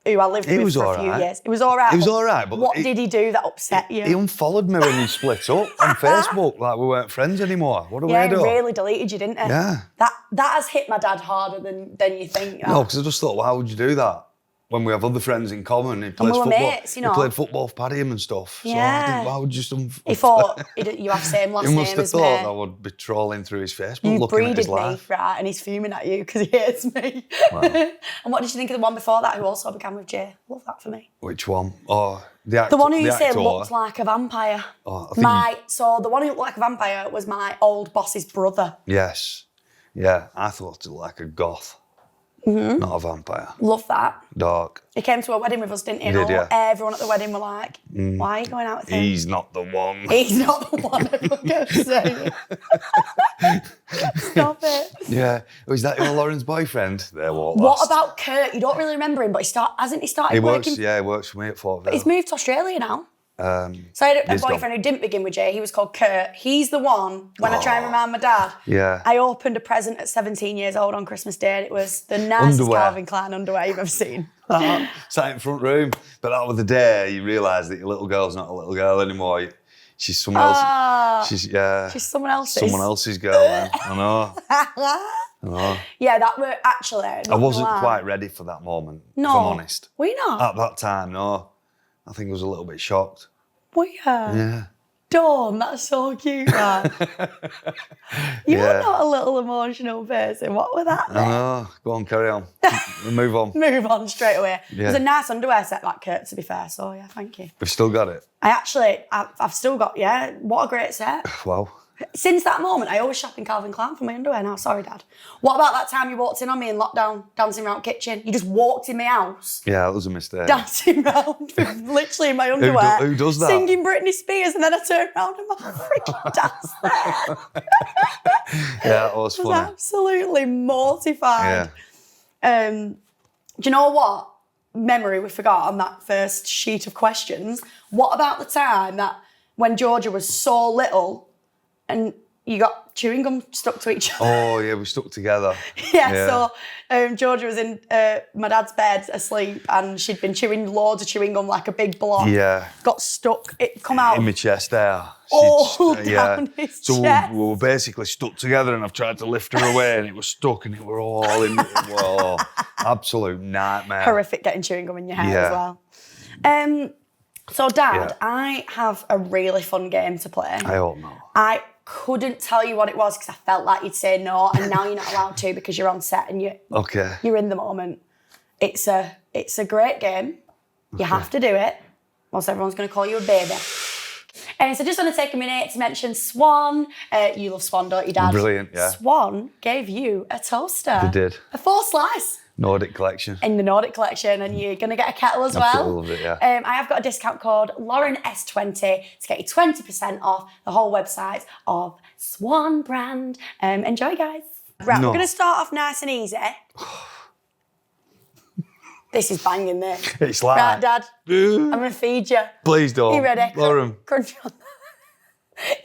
Who I lived with for a few years. It was all right. It was all right, but what did he do that upset you? He unfollowed me when you split up on Facebook. Like we weren't friends anymore. What a weirdo. He really deleted you, didn't he? Yeah. That has hit my dad harder than you think. No, because I just thought, why would you do that? When we have other friends in common, he plays we were football. mates, you know. He played football for Paddyham and stuff. So I think, why would you just He thought you have same last He name must have as me. thought I would be trolling through his Facebook, You looking at his breeded me, life. right? And he's fuming at you because he hates me. Wow. And what did you think of the one before that who also began with J? Love that for me. Which one? Oh, the actor. The one who you say actor. looked like a vampire. Oh, I think So the one who looked like a vampire was my old boss's brother. Yes. Yeah, I thought it looked like a goth. Not a vampire. Love that. Dark. He came to a wedding with us, didn't he? He did, yeah. Everyone at the wedding were like, why are you going out with him? He's not the one. He's not the one I fucking say. Stop it. Yeah. Oh, is that your Lauren's boyfriend? There, What last. about Kurt? You don't really remember him, but hasn't he started He working? works for me at Fort Vale. He's moved to Australia now. So I had a boyfriend who didn't begin with J. He was called Kurt. He's the one, when I try and remind my dad, Yeah. I opened a present at 17 years old on Christmas Day and it was the nicest Underwear. Calvin Klein underwear you've ever seen. Sat in front room. But that was the day you realise that your little girl's not a little girl anymore. She's someone else. She's someone else's. Someone else's girl, man. I know. Yeah, that were actually. I wasn't quite ready for that moment, No. if I'm honest. Were you not? At that time, no. I think I was a little bit shocked. Were you? Yeah. Dawn, that's so cute, man. You're Yeah. not a little emotional person. What was that I then? know. Go on, carry on. Move on. Move on straight away. Yeah. It was a nice underwear set, that Kurt, to be fair. So, yeah, thank you. We've still got it. I've still got, what a great set. Wow. Since that moment, I always shop in Calvin Klein for my underwear now. Sorry, Dad. What about that time you walked in on me in lockdown, dancing around the kitchen? You just walked in my house, Yeah, that was a mistake. dancing around, literally in my underwear. Who does that? Singing Britney Spears, and then I turned around and my freaking dad's there. Yeah, that was I was funny. absolutely mortified. Yeah. Do you know what memory we forgot on that first sheet of questions? What about the time that when Georgia was so little and you got chewing gum stuck to each other? Oh, yeah, we stuck together. So Georgia was in my dad's bed asleep and she'd been chewing loads of chewing gum like a big block. Yeah. Got stuck. It come out. In my chest there. All down his So chest. we were basically stuck together and I've tried to lift her away and it was stuck and it were all in, whoa, absolute nightmare. Horrific getting chewing gum in your hair Yeah. as well. So, Dad, I have a really fun game to play. I hope not. couldn't tell you what it was because I felt like you'd say no, and now you're not allowed to because you're on set and you're in the moment. It's a great game. You have to do it, or else everyone's going to call you a baby. So just want to take a minute to mention Swan. You love Swan, don't you, Dad? Brilliant, yeah. Swan gave you a toaster. They did. A 4-slice. Nordic collection. In the Nordic collection, and you're going to get a kettle as well. Absolutely love it, yeah. I have got a discount code, LaurenS20, to get you 20% off the whole website of Swan brand. Enjoy, guys. Right, we're going to start off nice and easy. This is banging there. It's like... Right, Dad, I'm going to feed you. Please don't. Are you ready? Lauren. Crunch on.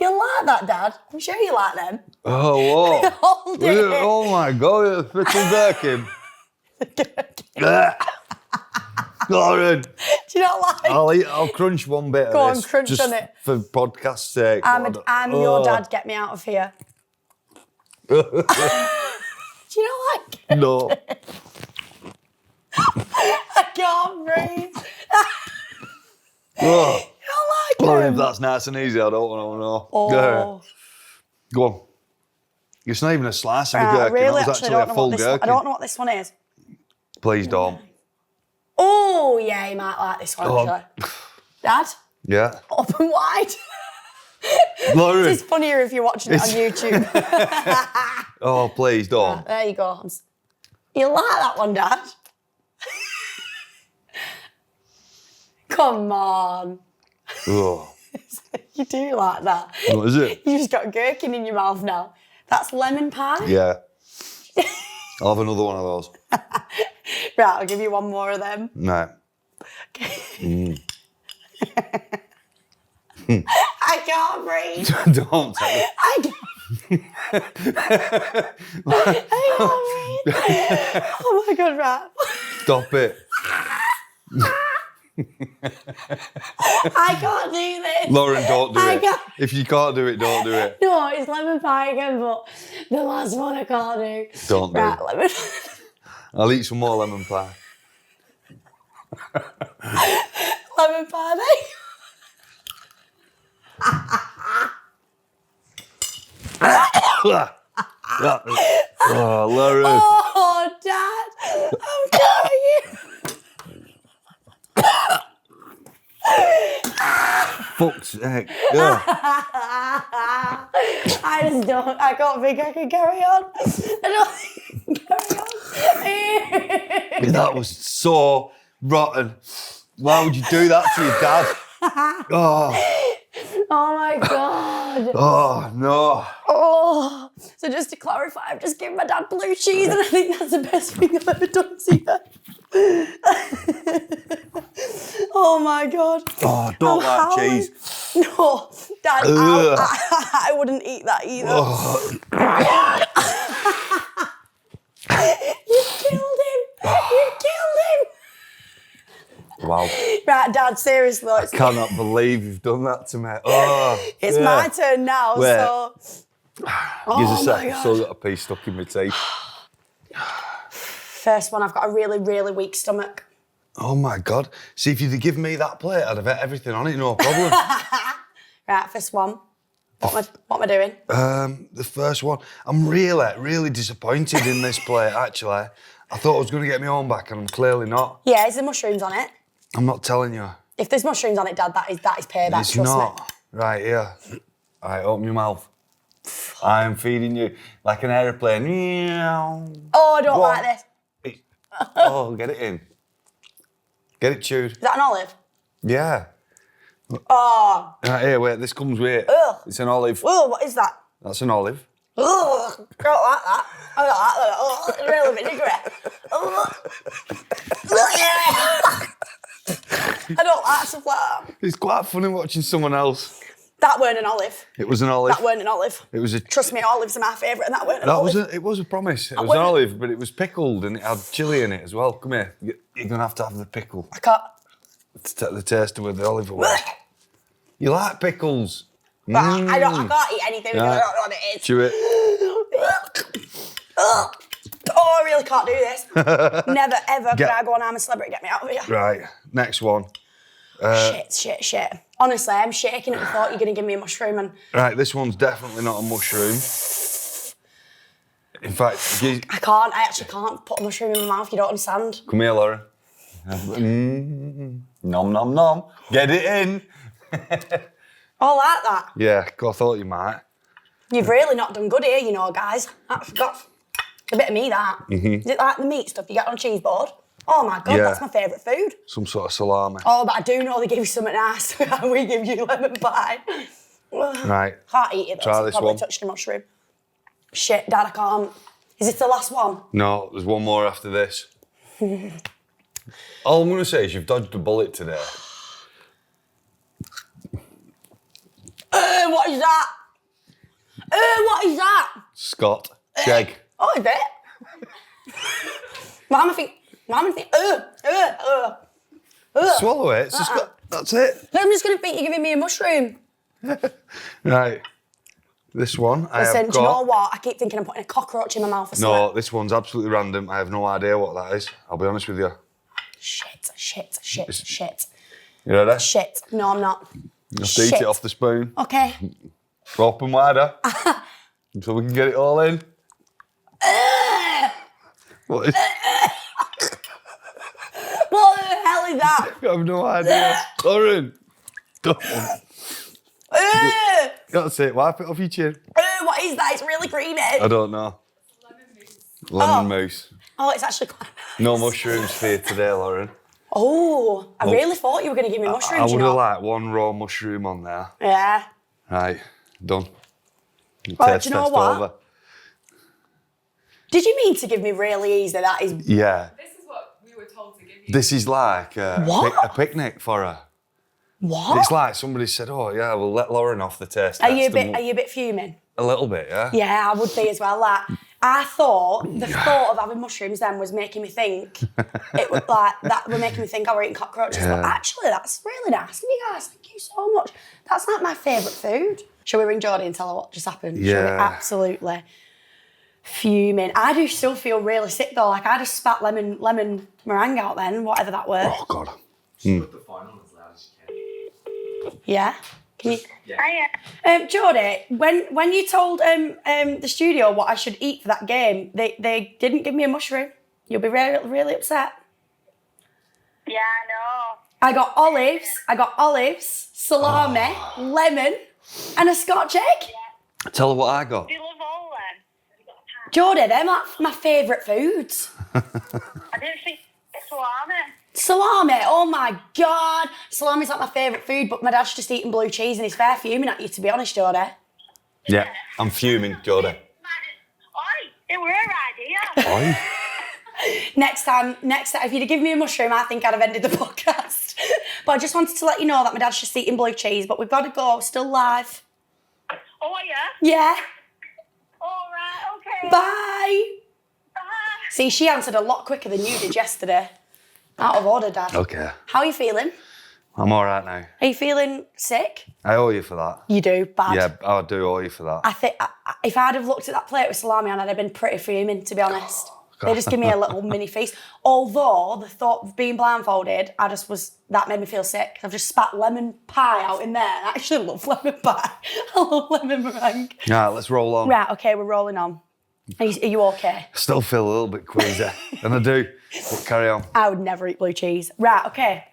You like that, Dad? I'm sure you like them. Oh, whoa. Hold it. Oh, my God. It's Birkin. Lauren. Do you not like? I'll crunch one bit Go of this. on, crunch just on it. For podcast sake. I'm your dad, get me out of here. Do you not like it? No. I can't breathe. Oh. You don't like Lauren, them? if that's nice and easy, I don't want to know. Oh. Go on. It's not even a slice of a I gherkin. really That was actually actually don't a know full what this one, I gherkin. don't know what this one is. Please don't. Oh, yeah, you might like this one, Oh. actually. Dad, Yeah. open wide. Lauren. It's funnier if you're watching it on YouTube. Oh, please don't. There you go. You like that one, Dad? Come on. Oh. You do like that. What is it? You just got gherkin in your mouth now. That's lemon pie? Yeah. I'll have another one of those. Right, I'll give you one more of them. No. I can't breathe. Don't tell me. I can't breathe. Oh my God, right. Stop it. I can't do this. Lauren, don't do I it. can't. If you can't do it, don't do it. No, it's lemon pie again, but the last one I can't do. Don't do Right, it. lemon. I'll eat some more lemon pie. Lemon pie, mate. Oh, Lauren. Oh, Dad, I'm dying. Fuck's sake. Yeah. I can't think I can carry on. I don't think I can carry on. That was so rotten. Why would you do that to your dad? Oh, Oh my God. oh no. Oh. So just to clarify, I've just given my dad blue cheese and I think that's the best thing I've ever done to you. Oh my God. Oh, don't I'm like howling. cheese. No, Dad, Ugh. I wouldn't eat that either. Oh, You killed him. You killed him. wow. Right, Dad, seriously. I cannot believe you've done that to me. Oh, It's yeah. my turn now, Wait. so... Give us a Oh sec. my I've God. still got a piece stuck in my teeth. First one, I've got a really, really weak stomach. Oh my God. See, if you'd have given me that plate, I'd have had everything on it, no problem. Right, first one. What am I doing? The first one. I'm really disappointed in this plate, actually. I thought I was going to get my own back, and I'm clearly not. Yeah, is there mushrooms on it? I'm not telling you. If there's mushrooms on it, Dad, that is payback, It's trust not. me. Right, here. All right, open your mouth. I am feeding you like an aeroplane. Oh, I don't What? like this. Oh, get it in. Get it chewed. Is that an olive? Yeah. Oh, Right, here, wait, this comes with it. Ugh. It's an olive. oh, what is that? That's an olive. Ugh, I don't like that. I don't like that. Oh, it's really vinaigrette. I don't like stuff like that. It's quite funny watching someone else. That weren't an olive. It was an olive. That weren't an olive. It was a. Trust me, olives are my favourite, and that weren't an That olive. was a. It was a promise. It was an wouldn't- olive, but it was pickled and it had chilli in it as well. Come here. You're gonna have the pickle I can't. to take the taste of the olive away. You like pickles? But I can't eat anything because I Right. don't know what it is. Chew it. Oh, I really can't do this. Never, ever can I go on I'm a Celebrity, get me out of here. Right. Next one. Shit. Honestly, I'm shaking at the thought you're going to give me a mushroom. And Right, this one's definitely not a mushroom. In fact, I actually can't put a mushroom in my mouth. You don't understand. come here, Lauren. Nom, nom, nom. Get it in. Oh, like that. Yeah, I thought you might. You've really not done good here, you know, guys. That's got a bit of me, that. Is it like the meat stuff you get on a cheese board? Oh my God, that's my favourite food. Some sort of salami. Oh, but I do know they give you something nice. We give you lemon pie. Right. Can't eat it though, Try so I this probably one. touched a mushroom. Shit, Dad, I can't. Is this the last one? No, there's one more after this. All I'm going to say is you've dodged a bullet today. What is that? What is that? Scott. Jeg. Oh, is it? Mama think, Swallow it. It's just got, that's it. I'm just going to think you're giving me a mushroom. Right. This one I Listen, have do you know got... what? I keep thinking I'm putting a cockroach in my mouth or something. No, this one's absolutely random. I have no idea what that is. I'll be honest with you. Shit. You ready? Shit. No, I'm not. You have to eat it off the spoon. Okay. Open wider. So we can get it all in. What is... What the hell is that? I have no idea. Lauren. Don't. That's it. Wipe it off your chin. What is that? It's really creamy. I don't know. Lemon mousse. Oh, it's actually quite nice. No mushrooms for you today, Lauren. Oh, I really thought you were going to give me mushrooms, I you would know. have liked one raw mushroom on there. Yeah. Right, done. Oh, do you know test what? over. Did you mean to give me really easy? That is... Yeah. This is what we were told to give you. This is like What? a picnic for her. What? It's like somebody said, oh yeah, we'll let Lauren off the taste Are test. you and a bit fuming? A little bit, yeah? Yeah, I would be as well. Like, I thought the thought of having mushrooms then was making me think it was like that were making me think I were eating cockroaches. Yeah. But actually, that's really nice of you guys. Thank you so much. That's like my favourite food. Shall we ring Jodie and tell her what just happened? Shall we? Yeah. Absolutely fuming. I do still feel really sick though. Like I just spat lemon meringue out then, whatever that were. Oh God. Put the phone on as loud as you can. Yeah. Can you? Yeah. Jodie, when you told the studio what I should eat for that game, they didn't give me a mushroom. You'll be really, really upset. Yeah, I know. I got olives, salami, lemon, and a Scotch egg. Tell her what I got. Do you love all them? Jodie, they're my favourite foods. I didn't think salami. Salami, oh my God. Salami's like my favourite food, but my dad's just eating blue cheese and he's fair fuming at you, to be honest, Jodie. Yeah, I'm fuming, Jodie. Oi, it were her idea. Oi. Next time, if you'd have given me a mushroom, I think I'd have ended the podcast. But I just wanted to let you know that my dad's just eating blue cheese, but we've got to go, still live. Oh, yeah? Yeah, All right, okay. bye. Bye. See, she answered a lot quicker than you did yesterday. Out of order, Dad. Okay. How are you feeling? I'm all right now. Are you feeling sick? I owe you for that. You do, bad. Yeah, I do owe you for that. I think if I'd have looked at that plate with salami on, I'd have been pretty fuming, to be honest. They just give me a little mini feast. Although the thought of being blindfolded, that made me feel sick. I've just spat lemon pie out in there. I actually love lemon pie. I love lemon meringue. Right, let's roll on. Right, okay, we're rolling on. Are you okay? I still feel a little bit queasy, and I do. But carry on. I would never eat blue cheese. Right, okay.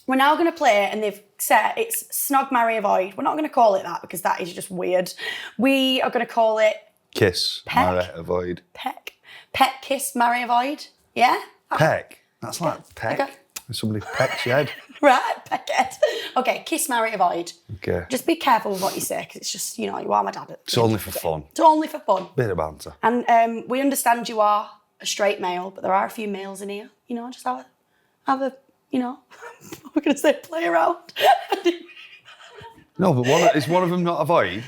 We're now going to play, and they've said it's Snog, Marry, Avoid. We're not going to call it that because that is just weird. We are going to call it Kiss, Peck. marry, avoid. Peck. Peck, kiss, marry, avoid. Yeah? Peck? That's like peck. Okay. Somebody pecks your head. Right, peckhead. Okay, kiss, marry, avoid. Okay. Just be careful with what you say because it's just, you are my dad. It's only for fun. It's only for fun. Bit of banter. And we understand you are a straight male, but there are a few males in here. Just have a we're going to say play around. No, but is one of them not avoid?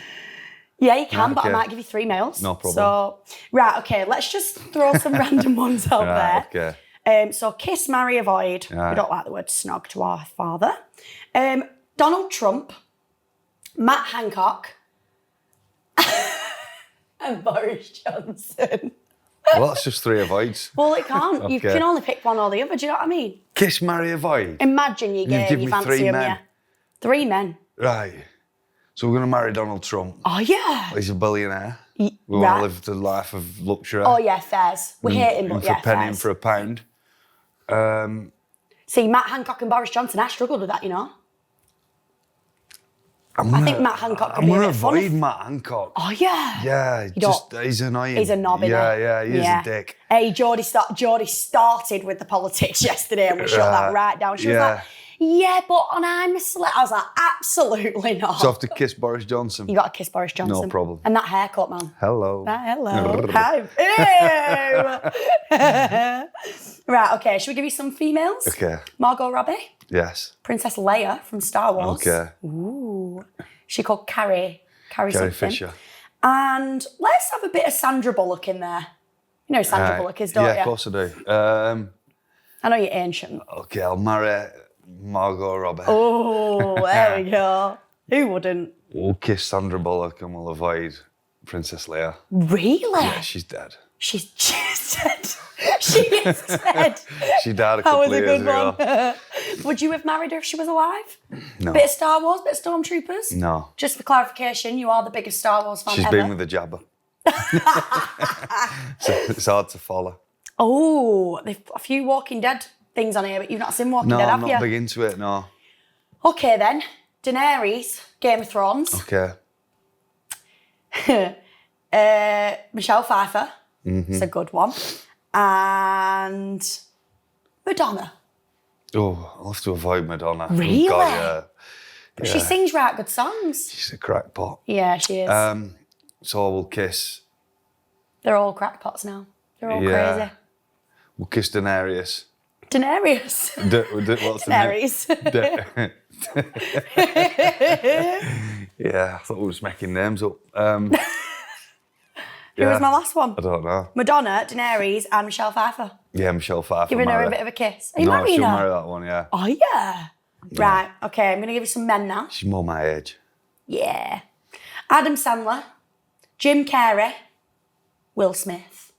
Yeah, you can, but I Okay. might give you 3 males. No problem. So, right, okay, let's just throw some random ones out Right, there. okay. So, kiss, marry, avoid. Right. We don't like the word snog to our father. Donald Trump, Matt Hancock, and Boris Johnson. Well, that's just 3 avoids. Well, it can't. You Okay. can only pick one or the other. Do you know what I mean? Kiss, marry, avoid. Imagine you give you me fancy 3 him, men. yeah. 3 men. Right. So we're going to marry Donald Trump. Oh, yeah. He's a billionaire. We want right. to live the life of luxury. Oh, yeah, fairs. We hate him, In but for yeah, a penny fairs. and for a pound. See, Matt Hancock and Boris Johnson, I struggled with that, you know. I think Matt Hancock can I'm be a going to bit funny. avoid Matt Hancock. Oh, yeah. Yeah, he's annoying. He's a knob, isn't Yeah, he is a dick. Hey, Geordie started with the politics yesterday and we shut that right down. She was like, yeah, but honestly, I was like, absolutely not. So I have to kiss Boris Johnson. You got to kiss Boris Johnson. No problem. And that haircut, man. Hello. Hello. Hi. Ew. Right, okay. Should we give you some females? Okay. Margot Robbie. Yes. Princess Leia from Star Wars. Okay. Ooh. She called Carrie something. Fisher. And let's have a bit of Sandra Bullock in there. You know who Sandra Bullock is, don't you? Yeah, of course I do. I know you're ancient. Okay, I'll marry Margot Robbie. Oh, there we go. Who wouldn't? We'll kiss Sandra Bullock and we'll avoid Princess Leia. Really? Yeah, she's dead. She's dead. She is dead. She died a That couple was of a years good ago. one. Would you have married her if she was alive? No. Bit of Star Wars, bit of Stormtroopers? No. Just for clarification, you are the biggest Star Wars fan She's ever. been with the Jabba. So it's hard to follow. Oh, they've got a few Walking Dead things on here, but you've not seen Walking No, Dead, I'm have not you? big into it, no. Okay then, Daenerys, Game of Thrones. Okay. Michelle Pfeiffer, it's a good one. And Madonna. Oh, I'll have to avoid Madonna. Oh, Really? God, But she sings right good songs. She's a crackpot. Yeah, she is. So I will kiss. They're all crackpots now. They're all crazy. We'll kiss Daenerys. Daenerys. What's the name? Daenerys. Yeah, I thought we were just making names up. Who was my last one? I don't know. Madonna, Daenerys, and Michelle Pfeiffer. Yeah, Michelle Pfeiffer. Giving her marry. a bit of a kiss. Are you No, marrying she'll her? marry that one, yeah. Oh, yeah. Right, okay, I'm going to give you some men now. She's more my age. Yeah. Adam Sandler, Jim Carrey, Will Smith.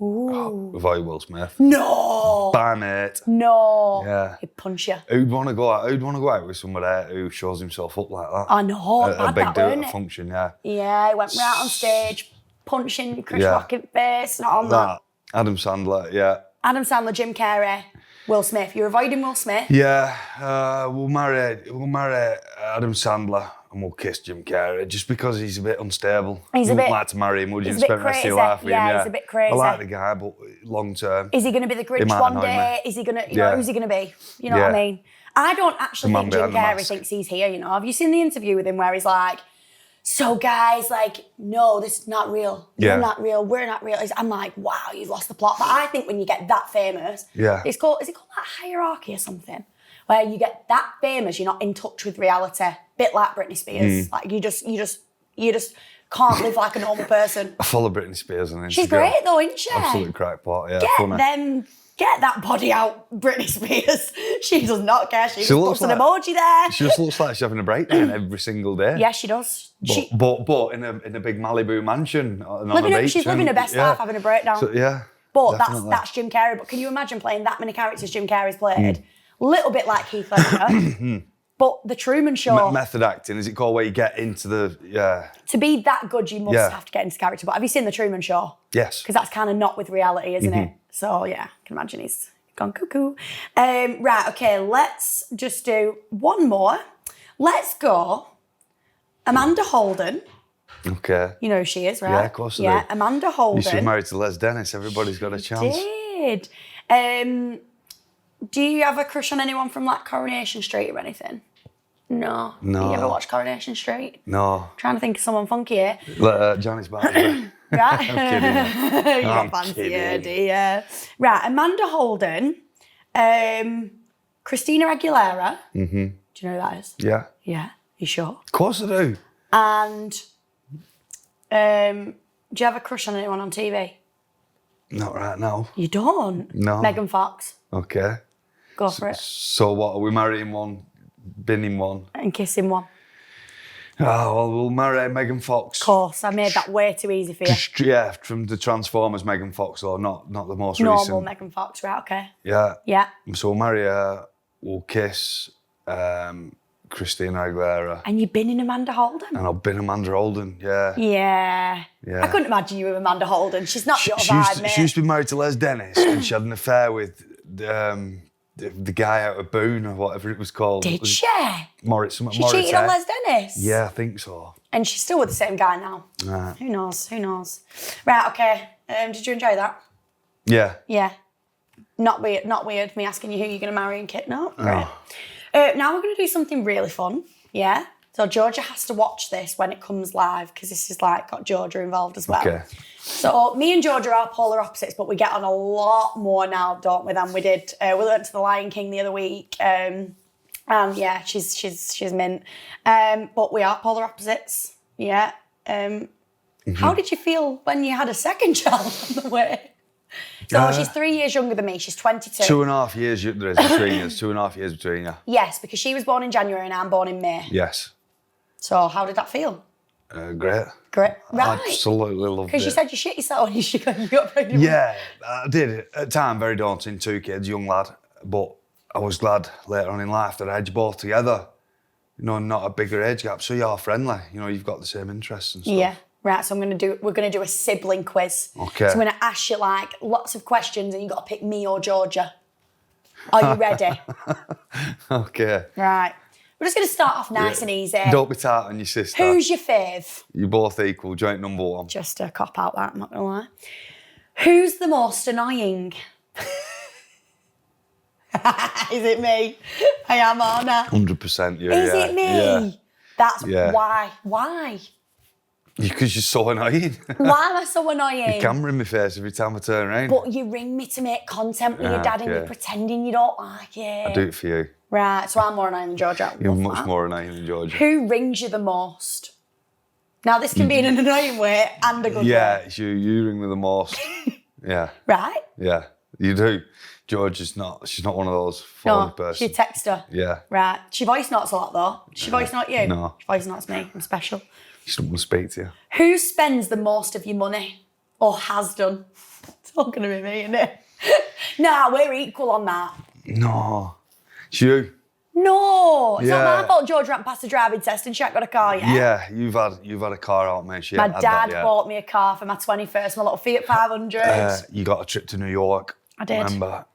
Ooh. Avoid Will Smith. No. Bye, mate. No. Yeah. He'd punch you. Who'd want to go out with somebody who shows himself up like that? I know. A Bad big that, do weren't at a it? function, yeah. Yeah, he went right on stage, punching Chris Yeah. Rock in the face, not on that. Adam Sandler, yeah. Adam Sandler, Jim Carrey, Will Smith. You're avoiding Will Smith? Yeah, we'll marry Adam Sandler and we'll kiss Jim Carrey just because he's a bit unstable. He's a You wouldn't bit- like to marry him, would you? he's a bit Spend the rest of your crazy. life with Yeah, him, he's a bit crazy. I like the guy, but long term. Is he going to be the Grinch might one annoy me. day? Is he going to, Yeah. who's he going to be? You know what I Yeah. mean? I don't actually The man think Jim behind the Carrey mask. thinks he's here, you know. Have you seen the interview with him where he's like, so guys, like, no, this is not real. Yeah. You're not real. We're not real. I'm like, wow, you've lost the plot. But I think when you get that famous, Yeah. is it called that hierarchy or something? Where you get that famous, you're not in touch with reality. Bit like Britney Spears. Like you just can't live like a normal person. I follow Britney Spears on Instagram. She's great though, isn't she? Absolute crackpot, yeah. Funny. Get that body out, Britney Spears. She does not care. She just looks puts an like- emoji there. She just looks like she's having a breakdown every single day. Yeah, she does. But in a big Malibu mansion on a beach. She's living her best life, having a breakdown. So, yeah. But definitely. that's Jim Carrey. But can you imagine playing that many characters Jim Carrey's played? Little bit like Heath Ledger. But the Truman Show, Method acting, is it called where you get into the, to be that good, you must Yeah. have to get into character. But have you seen the Truman Show? Yes. Because that's kind of not with reality, isn't it? So yeah, I can imagine he's gone cuckoo. Right, okay, let's just do one more. Let's go. Amanda Holden. Okay. You know who she is, right? Yeah, of course I do. Yeah, Amanda Holden. You should be married to Les Dennis. Everybody's got a chance. Did. Do you have a crush on anyone from like Coronation Street or anything? No. No. You ever watch Coronation Street? No. Trying to think of someone funky here. Janice Barber. Right? I'm kidding. You I'm fancy kidding. her, do you? Right, Amanda Holden, Christina Aguilera. Do you know who that is? Yeah. Yeah. You sure? Of course I do. And do you have a crush on anyone on TV? Not right now. You don't? No. Megan Fox. Okay. Go for it. So what? Are we marrying one, binning one? And kissing one. Oh, well, we'll marry Megan Fox. Of course, I made that way too easy for you. Yeah, from the Transformers Megan Fox, or not the most Normal recent. Megan Fox, right? Okay. Yeah. Yeah. So we'll marry her, we'll kiss Christina Aguilera. And you've been in Amanda Holden? And I've been Amanda Holden, yeah. Yeah. Yeah. I couldn't imagine you with Amanda Holden. She's not your She vibe, mate. used to be married to Les Dennis and she had an affair with the guy out of Boone or whatever it was called. Did she? Morris. She cheated on Les Dennis? Yeah, I think so. And she's still with the same guy now. Right. Who knows? Right, okay. Did you enjoy that? Yeah. Yeah. Not weird me asking you who you're going to marry and kid. No? Great. Oh. Now we're going to do something really fun. Yeah? So Georgia has to watch this when it comes live because this is like got Georgia involved as well. Okay. So me and Georgia are polar opposites, but we get on a lot more now, don't we, than we did. We went to the Lion King the other week. And yeah, she's mint. But we are polar opposites. Yeah. How did you feel when you had a second child on the way? So she's 3 years younger than me. She's 22. 2.5 years there is between us. 2.5 years between you. Yes, because she was born in January and I'm born in May. Yes. So how did that feel? Great. Great. Right. Absolutely loved it. Because you said you shit yourself when you got pregnant. Yeah, I did. At the time, very daunting, 2 kids, young lad. But I was glad later on in life that I had you both together. You know, not a bigger age gap, so you're friendly. You know, you've got the same interests and stuff. Yeah. Right, so we're gonna do a sibling quiz. Okay. So I'm gonna ask you like lots of questions and you've got to pick me or Georgia. Are you ready? Okay. Right. We're just gonna start off nice and easy. Don't be tight on your sister. Who's your fave? You're both equal, joint number 1. Just a cop out that, I'm not gonna lie. Who's the most annoying? Is it me? I am, aren't I? 100% you. Is it me? Yeah. That's Yeah. why. Why? Because you're so annoying. Why am I so annoying? Your camera in my face every time I turn around. But you ring me to make content with your dad and you're Okay. pretending you don't like it. I do it for you. Right, so I'm more annoying than Georgia. You're Love much that. more annoying than Georgia. Who rings you the most? Now, this can be in an annoying way and a good Yeah, way. it's you. You ring me the most. Yeah, Right? yeah, you do. Georgia's not. She's not one of those phony No, person. she text her. Yeah, Right. She voice notes a lot, though. She voice note you? No. She voice notes me. I'm special. she doesn't want to speak to you. Who spends the most of your money? Or has done? It's all going to be me, isn't it? Nah, we're equal on that. No, it's you. No, it's not Yeah. my fault Georgia hadn't passed the driving test and she ain't got a car yet. Yeah, you've had a car out, mate. She My ain't had dad that yet. bought me a car for my 21st, my little Fiat 500. You got a trip to New York. I did. Remember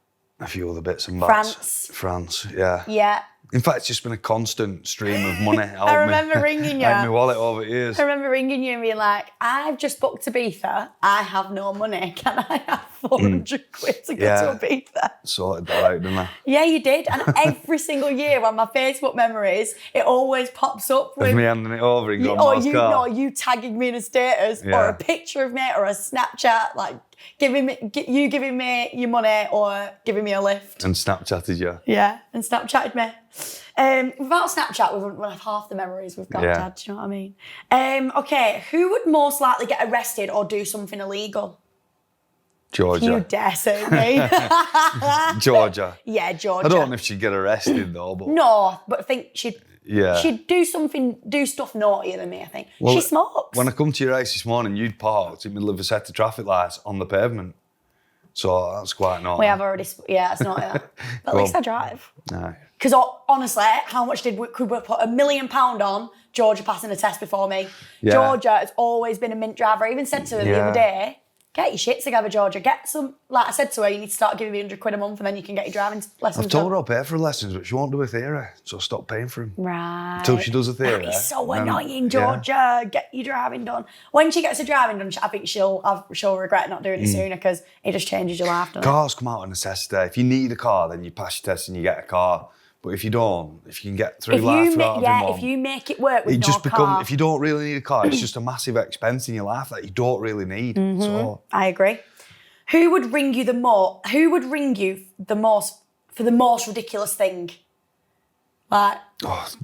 a few other bits and bats. France, yeah. Yeah. In fact, it's just been a constant stream of money. I remember ringing you. Out my wallet over years. I remember ringing you and being like, I've just booked Ibiza. I have no money. Can I have 400 quid to go Yeah. to Ibiza? Sorted that out, didn't I? Yeah, you did. And every single year on my Facebook memories, it always pops up with Of me handing it over and going, or "Nice you car." know, you tagging me in a status or Yeah. a picture of me or a Snapchat, like giving me your money or giving me a lift. And Snapchatted you. Yeah, and Snapchatted me. Without Snapchat, we wouldn't have half the memories we've got, Yeah. Dad. Do you know what I mean? Okay, who would most likely get arrested or do something illegal? Georgia. You dare say me? Georgia. Yeah, Georgia. I don't know if she'd get arrested though, but No, but I think she'd yeah. do stuff naughtier than me, I think. Well, she smokes. When I come to your house this morning, you'd parked in the middle of a set of traffic lights on the pavement. So that's quite naughty. We have already, yeah, it's not that. But at Well, least I drive. No. Because honestly, how much could we put £1 million on Georgia passing a test before me? Yeah. Georgia has always been a mint driver. I even said to her the Yeah. other day, get your shit together, Georgia. Get some, like I said to her, you need to start giving me 100 quid a month and then you can get your driving lessons I've told done. her I'll pay for her lessons, but she won't do a theory, so stop paying for them. Right. Until she does a theory. That is so then- annoying, yeah. Georgia. Get your driving done. When she gets her driving done, I think she'll regret not doing it sooner because it just changes your life, doesn't it? Cars come out of necessity. If you need a car, then you pass your test and you get a car. But if you don't, if you can get through life without having one, if you make it work with it no just becomes, car. if you don't really need a car, it's just a massive expense in your life that you don't really need. Mm-hmm. So I agree. Who would ring you the most for the most ridiculous thing? Like,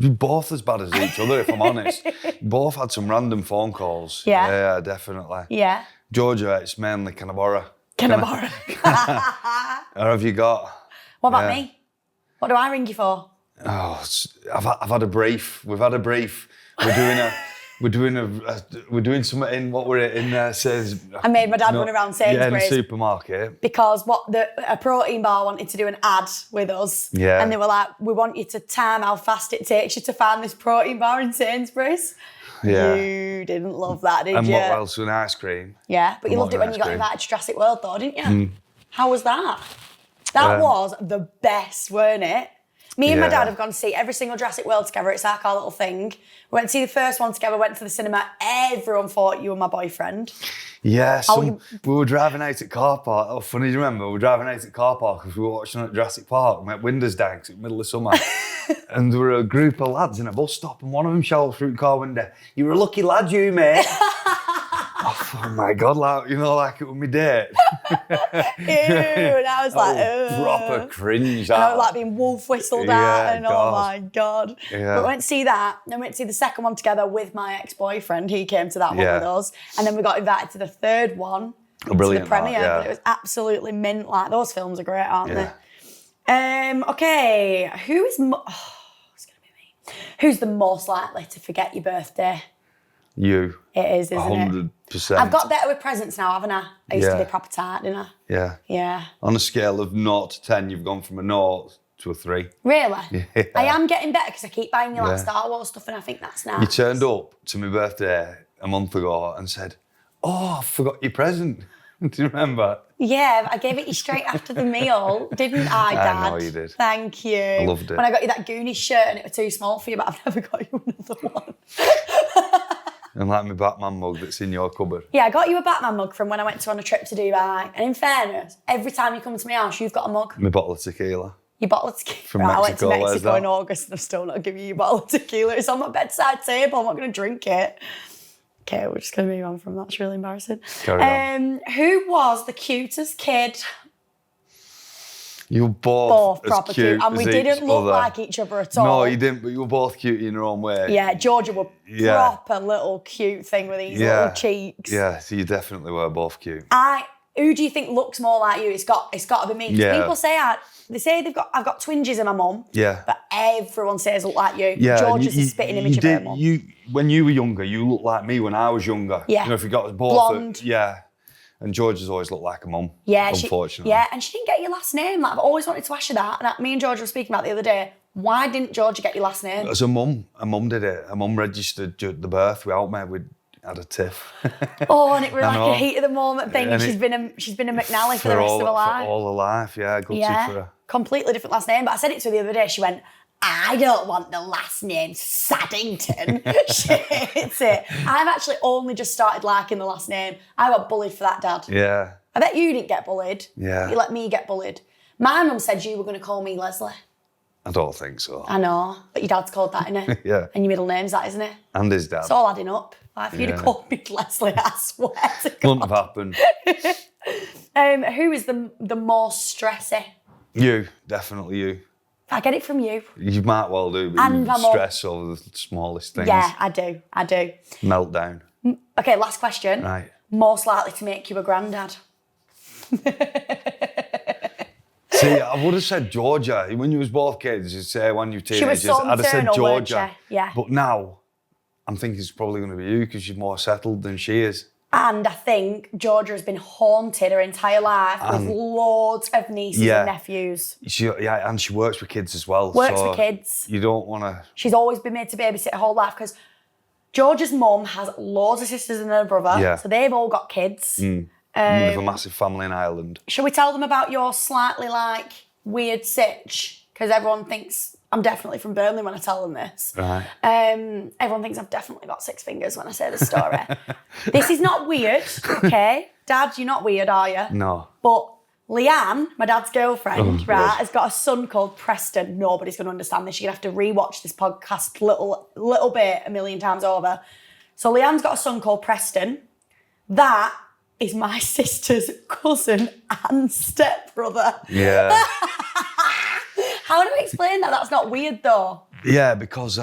we're both as bad as each other, if I'm honest. Both had some random phone calls. Yeah. Yeah, definitely. yeah. Georgia, it's mainly can I borrow? Can I borrow? Or have you got? What about Yeah. me? What do I ring you for? I've had a brief. We've had a brief. We're doing we're doing something in what we're in says. I made my dad run around Sainsbury's. Yeah, in the supermarket. Because a protein bar wanted to do an ad with us. Yeah. And they were like, we want you to time how fast it takes you to find this protein bar in Sainsbury's. Yeah. You didn't love that, did And you? what else? An ice cream. Yeah, but you And loved it what when you got ice cream. invited to Jurassic World though, didn't you? How was that? That was the best, weren't it? Me and my Yeah. dad have gone to see every single Jurassic World together. It's like our little thing. We went to see the first one together, went to the cinema. Everyone thought you were my boyfriend. Yeah, Oh, we were driving out at car park. Oh, funny, do you remember? We were driving out at car park because we were watching at Jurassic Park. We had windows down 'cause it was the middle of summer. And there were a group of lads in a bus stop and one of them shouted through the car window, "You were a lucky lad, you, mate." Oh my God, like, you know, like it was my date. Ew, and I was like, ugh. Proper cringe. And I that. was like being wolf whistled Yeah, at, and oh God. my God. Yeah. But we went to see that, then we went to see the second one together with my ex-boyfriend. He came to that one Yeah. with us. And then we got invited to the third one, Brilliant, to the premiere. that, yeah. But it was absolutely mint. Like, those films are great, aren't Yeah. they? Okay, it's gonna be me. Who's the most likely to forget your birthday? You. It is, isn't it? 100%. I've got better with presents now, haven't I? I used to Yeah. be proper tight, didn't I? Yeah. Yeah. On a scale of 0 to 10, you've gone from a 0 to a 3. Really? Yeah. I am getting better because I keep buying you like Yeah. Star Wars stuff and I think that's nice. You turned up to my birthday a month ago and said, "Oh, I forgot your present." Do you remember? Yeah, I gave it you straight after the meal, didn't I, Dad? I know you did. Thank you. I loved it. When I got you that Goonies shirt and it was too small for you, but I've never got you another one. And like my Batman mug that's in your cupboard. Yeah, I got you a Batman mug from when I went on a trip to Dubai. And in fairness, every time you come to my house, you've got a mug. My bottle of tequila. Your bottle of tequila. From I went to Mexico, where's Mexico that? in August and I've still not given you your bottle of tequila. It's on my bedside table. I'm not going to drink it. Okay, we're just going to move on from that. It's really embarrassing. Carry on. Who was the cutest kid? You were both Both as proper cute cute. And we as didn't each look other. like each other at all. No, you didn't, but you were both cute in your own way. Yeah, Georgia were Yeah. proper little cute thing with these little cheeks. Yeah, so you definitely were both cute. Who do you think looks more like you? It's got to be me. 'Cause Yeah. people say I've got twinges in my mum. Yeah. But everyone says I look like you. Yeah, George is a spitting image of her mum. When you were younger, you looked like me when I was younger. Yeah. You know, if you got us both. Blonde. Yeah. And George has always looked like a mum. Yeah, unfortunately. and she didn't get your last name. Like, I've always wanted to ask you that. And me and George were speaking about it the other day. Why didn't Georgia get your last name? As a mum did it. A mum registered the birth without me. We'd had a tiff. Oh, and it was I like know. a heat of the moment thing. And And she's been a McNally for the rest of her life. For all her life, yeah. Good tip for her. Completely different last name. But I said it to her the other day. She went, "I don't want the last name Saddington." She hates it. I've actually only just started liking the last name. I got bullied for that, Dad. Yeah. I bet you didn't get bullied. Yeah. You let me get bullied. My mum said you were going to call me Leslie. I don't think so. I know, but your dad's called that, isn't it? Yeah. And your middle name's that, isn't it? And his dad. It's all adding up. Like, if you'd have Yeah. called me Leslie, I swear to God. Wouldn't have happened. Who is the most stressy? You, definitely you. I get it from you. You might well do, but And you my mum. stress over the smallest things. Yeah, I do. Meltdown. Okay, last question. Right. Most likely to make you a granddad? See, I would have said Georgia. When you was both kids, you'd say when you were She was teenagers, so I'd have said maternal, weren't Georgia. she? Yeah. But now, I'm thinking it's probably going to be you because you're more settled than she is. And I think Georgia has been haunted her entire life with loads of nieces Yeah. and nephews. And she works with kids as well. Works so with kids. You don't want to... She's always been made to babysit her whole life because Georgia's mum has loads of sisters and her brother. Yeah. So they've all got kids. We have a massive family in Ireland. Shall we tell them about your slightly weird sitch? Because everyone thinks I'm definitely from Burnley when I tell them this. Right. Everyone thinks I've definitely got 6 fingers when I say the story. This is not weird, okay? Dad, you're not weird, are you? No. But Leanne, my dad's girlfriend, Oh, right, God. has got a son called Preston. Nobody's going to understand this. You're going to have to rewatch this podcast little bit 1,000,000 times over. So Leanne's got a son called Preston. That is my sister's cousin and stepbrother. Yeah. How do I explain that? That's not weird, though. Yeah, because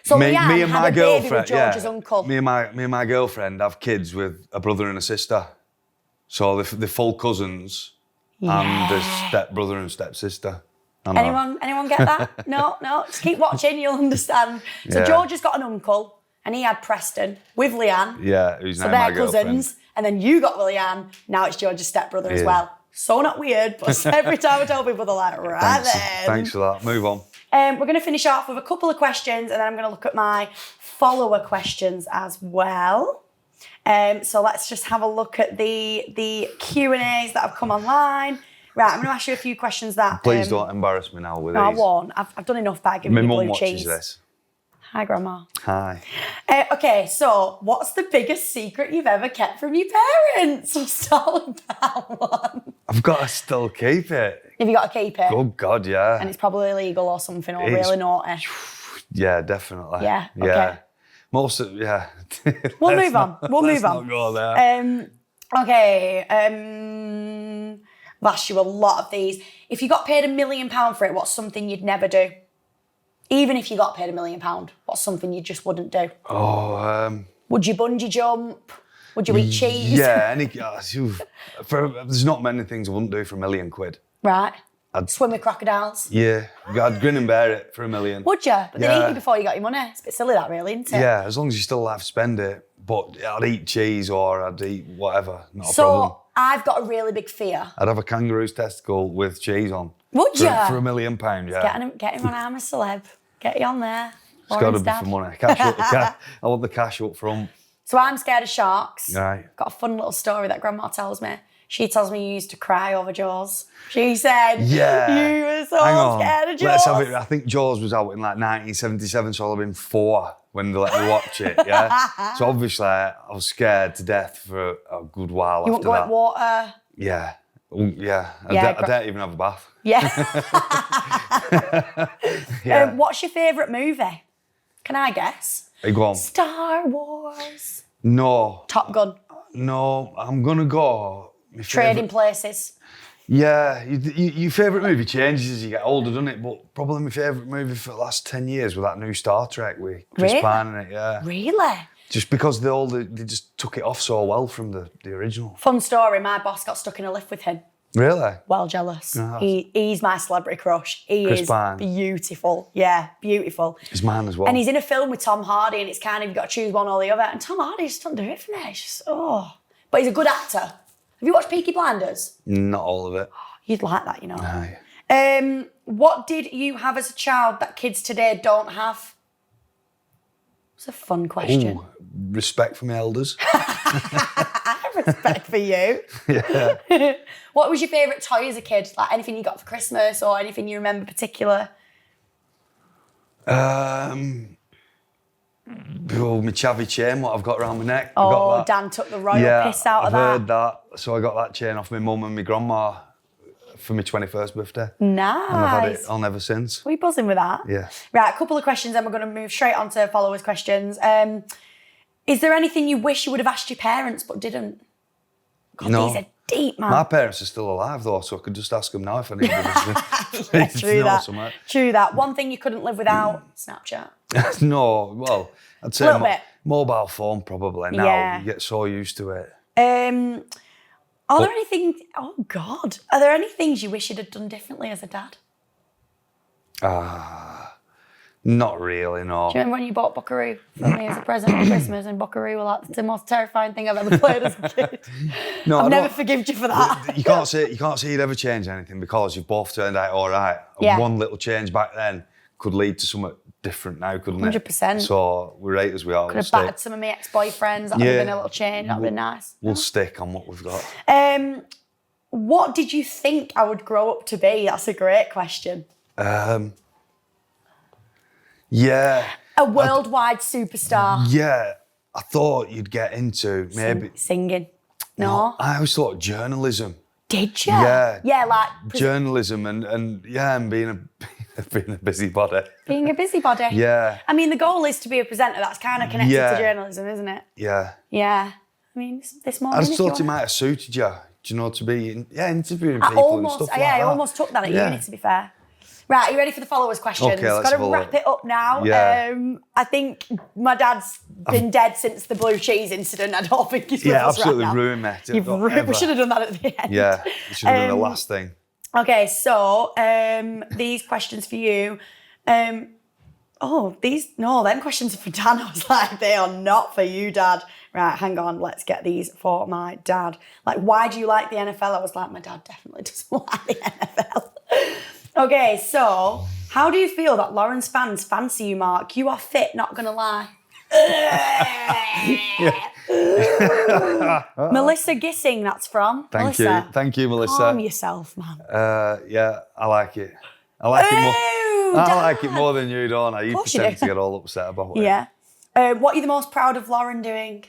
So me Leanne and had my a baby with girlfriend, George's yeah, uncle. Me and my girlfriend have kids with a brother and a sister. So they're full cousins and the stepbrother and stepsister. I know. Anyone get that? No, just keep watching, you'll understand. So Yeah. George has got an uncle. and he had Preston with Leanne. Yeah, who's So now my they're girlfriend. cousins. And then you got Leanne. Now it's George's stepbrother as Yeah. well. So not weird, but every time I tell people, they're like, right then. Thanks for that. Move on. We're going to finish off with a couple of questions, and then I'm going to look at my follower questions as well. So let's just have a look at the Q&As that have come online. Right, I'm going to ask you a few questions that... Please don't embarrass me now with I these. won't. I've done enough by giving My you mum blue watches cheese. this. Hi, Grandma. Hi. Okay, so what's the biggest secret you've ever kept from your parents? We'll start with that one. I've got to still keep it. Have you got to keep it? Oh, God, yeah. And it's probably illegal or something, or It's- really naughty. Yeah, definitely. Yeah, okay. Yeah. Most of, yeah. We'll move on. We'll move on. Let's not go there. Okay. I've asked you a lot of these. If you got paid £1 million for it, what's something you'd never do? Even if you got paid £1 million, what's something you just wouldn't do? Would you bungee jump? Would you eat cheese? Yeah, there's not many things I wouldn't do for £1 million. Right. I'd- Swim with crocodiles. Yeah, I'd grin and bear it for £1 million. Would you? But they'd Yeah. eat you before you got your money. It's a bit silly that, really, isn't it? Yeah, as long as you still have to spend it. But I'd eat cheese or I'd eat whatever. Not a So problem. I've got a really big fear. I'd have a kangaroo's testicle with cheese on. Would For you? £1 million, yeah. Get him on I'm a Celeb. Get you on there. It's got to Lauren's be dad. for money. I want the cash up front. So I'm scared of sharks. Right. Got a fun little story that Grandma tells me. She tells me you used to cry over Jaws. She said Yeah. you were so Hang on. scared of Jaws. Let's have it. I think Jaws was out in like 1977, so I'll have been 4 when they let me watch it, yeah? So obviously I was scared to death for a good while You after won't go that. in water. Yeah. Yeah. Yeah, I don't even have a bath. Yeah. Yeah. What's your favourite movie? Can I guess? Hey, go on. Star Wars. No. Top Gun. No, I'm going to go... my Trading favourite- Places. Yeah, your favourite movie changes as you get older, doesn't it? But probably my favourite movie for the last 10 years was that new Star Trek with Chris Really? Pine in it, yeah. Really? Just because they just took it off so well from the original. Fun story, my boss got stuck in a lift with him. Really? Well jealous. Nice. He's my celebrity crush. He Chris is Pine. beautiful. Yeah, beautiful. It's mine as well. And he's in a film with Tom Hardy, and it's kind of, you've got to choose one or the other. And Tom Hardy just doesn't do it for me. It's just, oh. But he's a good actor. Have you watched Peaky Blinders? Not all of it. You'd like that, you know. Aye. What did you have as a child that kids today don't have? It's a fun question. Ooh, respect for my elders. I have respect for you. Yeah. What was your favourite toy as a kid? Like anything you got for Christmas or anything you remember particular? Oh, my chavvy chain, what I've got around my neck. I Oh, got that. Dan took the royal piss out of I've that. heard that. So I got that chain off my mum and my grandma for my 21st birthday. Nice. And I've had it on ever since. Are we buzzing with that? Yeah. Right, a couple of questions, then we're going to move straight on to followers' questions. Is there anything you wish you would have asked your parents but didn't? God, No. these are deep, man. My parents are still alive though, so I could just ask them now if I needed Yeah, to true know that. something. True that. One thing you couldn't live without, Snapchat. No, well, I'd say Little bit. mobile phone probably now. Yeah. You get so used to it. Are there anything, oh God, are there any things you wish you'd have done differently as a dad? Not really, no. Do you remember when you bought Buckaroo for me as a present for Christmas, and Buckaroo were like the most terrifying thing I've ever played as a kid? No, I I've never don't- forgiven you for that. You can't say you'd ever change anything because you've both turned out all right. Yeah. One little change back then could lead to something different now, couldn't it? 100%. So we're right as we are. Could We'll have battered stick, some of my ex-boyfriends. That would have been a little change. That would have been nice. we'll stick on what we've got. What did you think I would grow up to be? That's a great question. Yeah, A worldwide superstar. yeah. I thought you'd get into maybe. Singing. No. I always thought journalism. Did you? Yeah. Yeah, like Journalism and being a busybody. being a busybody. Yeah, I mean, the goal is to be a presenter. That's kind of connected Yeah. to journalism, isn't it? yeah. Yeah. I mean, this morning. I just if you thought it wanna- might have suited you. Do you know, to be interviewing I people almost, and stuff yeah, like I that. almost took that at Yeah. uni, to be fair. Right, are you ready for the followers' questions? Okay, let's Got to have a wrap look. it up now. Yeah. I think my dad's been dead since the blue cheese incident. I don't think he's with Yeah, us absolutely right now. ruined me. We should have done that at the end. Yeah, we should have done the last thing. Okay, so these questions for you. them questions are for Dan. I was like, they are not for you, Dad. Right, hang on, let's get these for my dad. Like, why do you like the NFL? I was like, my dad definitely doesn't like the NFL. Okay, so how do you feel that Lauren's fans fancy you, Mark? You are fit, not gonna lie. Melissa Gissing, that's from. Thank Melissa, you. Thank you, Melissa. calm yourself, man. Yeah, I like it. I like it more. Ew, I Dad. like it more than you, don't I? You course you pretend do. to get all upset about it. Yeah. What are you the most proud of Lauren doing?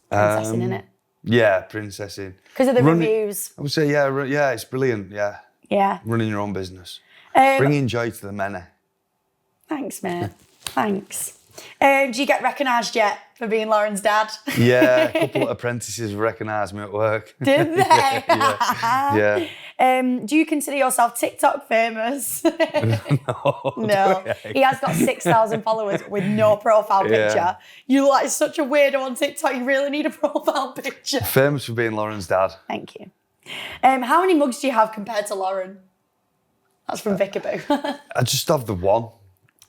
Princessing, innit? Yeah, princessing. Because of the reviews. I would say, yeah, it's brilliant, yeah. Yeah. Running your own business. Um, Bringing joy to the many. Thanks, mate. Thanks. Do you get recognised yet for being Lauren's dad? Yeah, a couple of apprentices recognised me at work. Did they? Yeah. Do you consider yourself TikTok famous? No. No. He has got 6,000 followers with no profile picture. Yeah. You're like such a weirdo on TikTok. You really need a profile picture. Famous for being Lauren's dad. Thank you. How many mugs do you have compared to Lauren? That's from Vickaboo. I just have the one.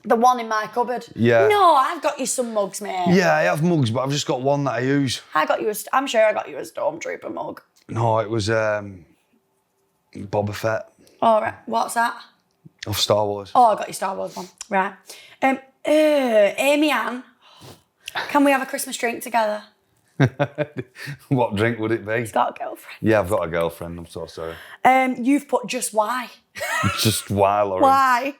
The one in my cupboard. Yeah. No, I've got you some mugs, mate. Yeah, I have mugs, but I've just got one that I use. I'm sure I got you a Stormtrooper mug. No, it was Boba Fett All right, what's that? of Star Wars. Oh, I got your Star Wars one. Right. Amy Ann, can we have a Christmas drink together? What drink would it be? He's got a girlfriend. Yeah, I've got a girlfriend. I'm so sorry. You've put just why. Just why, Lauren? Why?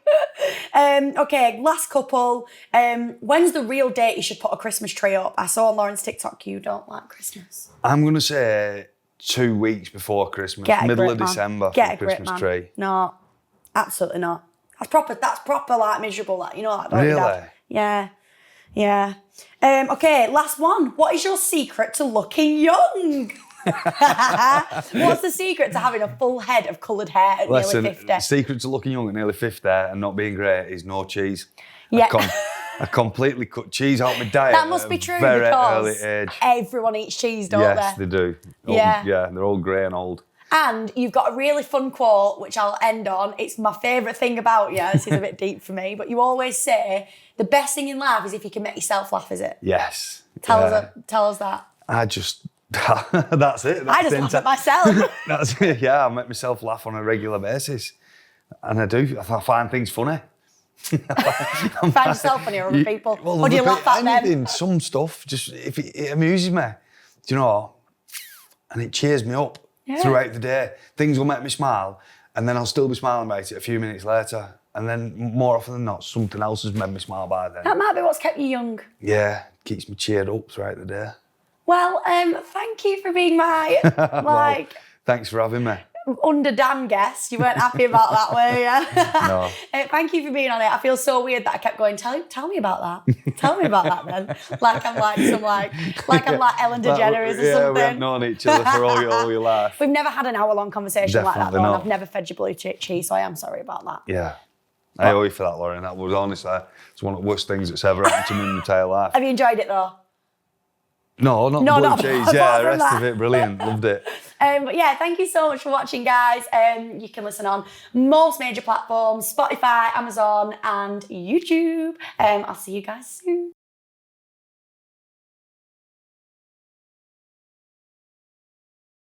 Okay, last couple. When's the real date you should put a Christmas tree up? I saw on Lauren's TikTok you don't like Christmas. I'm going to say 2 weeks before Christmas. Get a Middle grip, of man. December Get for a the grip, Christmas man. tree. No, absolutely not. That's proper like miserable, like, you know, like, don't you, Really? Dad? Yeah. Yeah. Okay, last one. What is your secret to looking young? What's the secret to having a full head of coloured hair at Listen, nearly 50? the secret to looking young at nearly 50 and not being great is no cheese. Yeah. I completely cut cheese out of my diet That must at be a true very early because age. everyone eats cheese, don't Yes, they? they do. Yeah. Yeah, they're all grey and old. And you've got a really fun quote, which I'll end on. It's my favourite thing about you. This is a bit deep for me, but you always say, the best thing in life is if you can make yourself laugh, is it? Yes. Tell us that. I just, that's it. That's I just the laugh at myself. That's it, yeah. I make myself laugh on a regular basis. And I do. I find things funny. Find yourself funny or other people. Well, Or do you laugh at anything, them? some stuff, just if it amuses me, do you know, and it cheers me up throughout the day. Things will make me smile, and then I'll still be smiling about it a few minutes later. And then more often than not, something else has made me smile by then. That might be what's kept you young. Yeah, keeps me cheered up throughout the day. Well, thank you for being my, Well, thanks for having me. under Dan guest. You weren't happy about that, were you? No. Thank you for being on it. I feel so weird that I kept going, tell me about that. Tell me about that then. Like I'm like Ellen DeGeneres or something. Yeah, we haven't known each other for all your life. We've never had an hour-long conversation like that, Definitely though, and not. I've never fed you blue cheese, so I am sorry about that. Yeah. I owe you for that, Lauren. That was honestly, it's one of the worst things that's ever happened to me in my entire life. Have you enjoyed it, though? No, not No, the blue not cheese. apart Yeah, the from rest that. of it, brilliant. Loved it. But yeah, thank you so much for watching, guys. You can listen on most major platforms, Spotify, Amazon, and YouTube. I'll see you guys soon.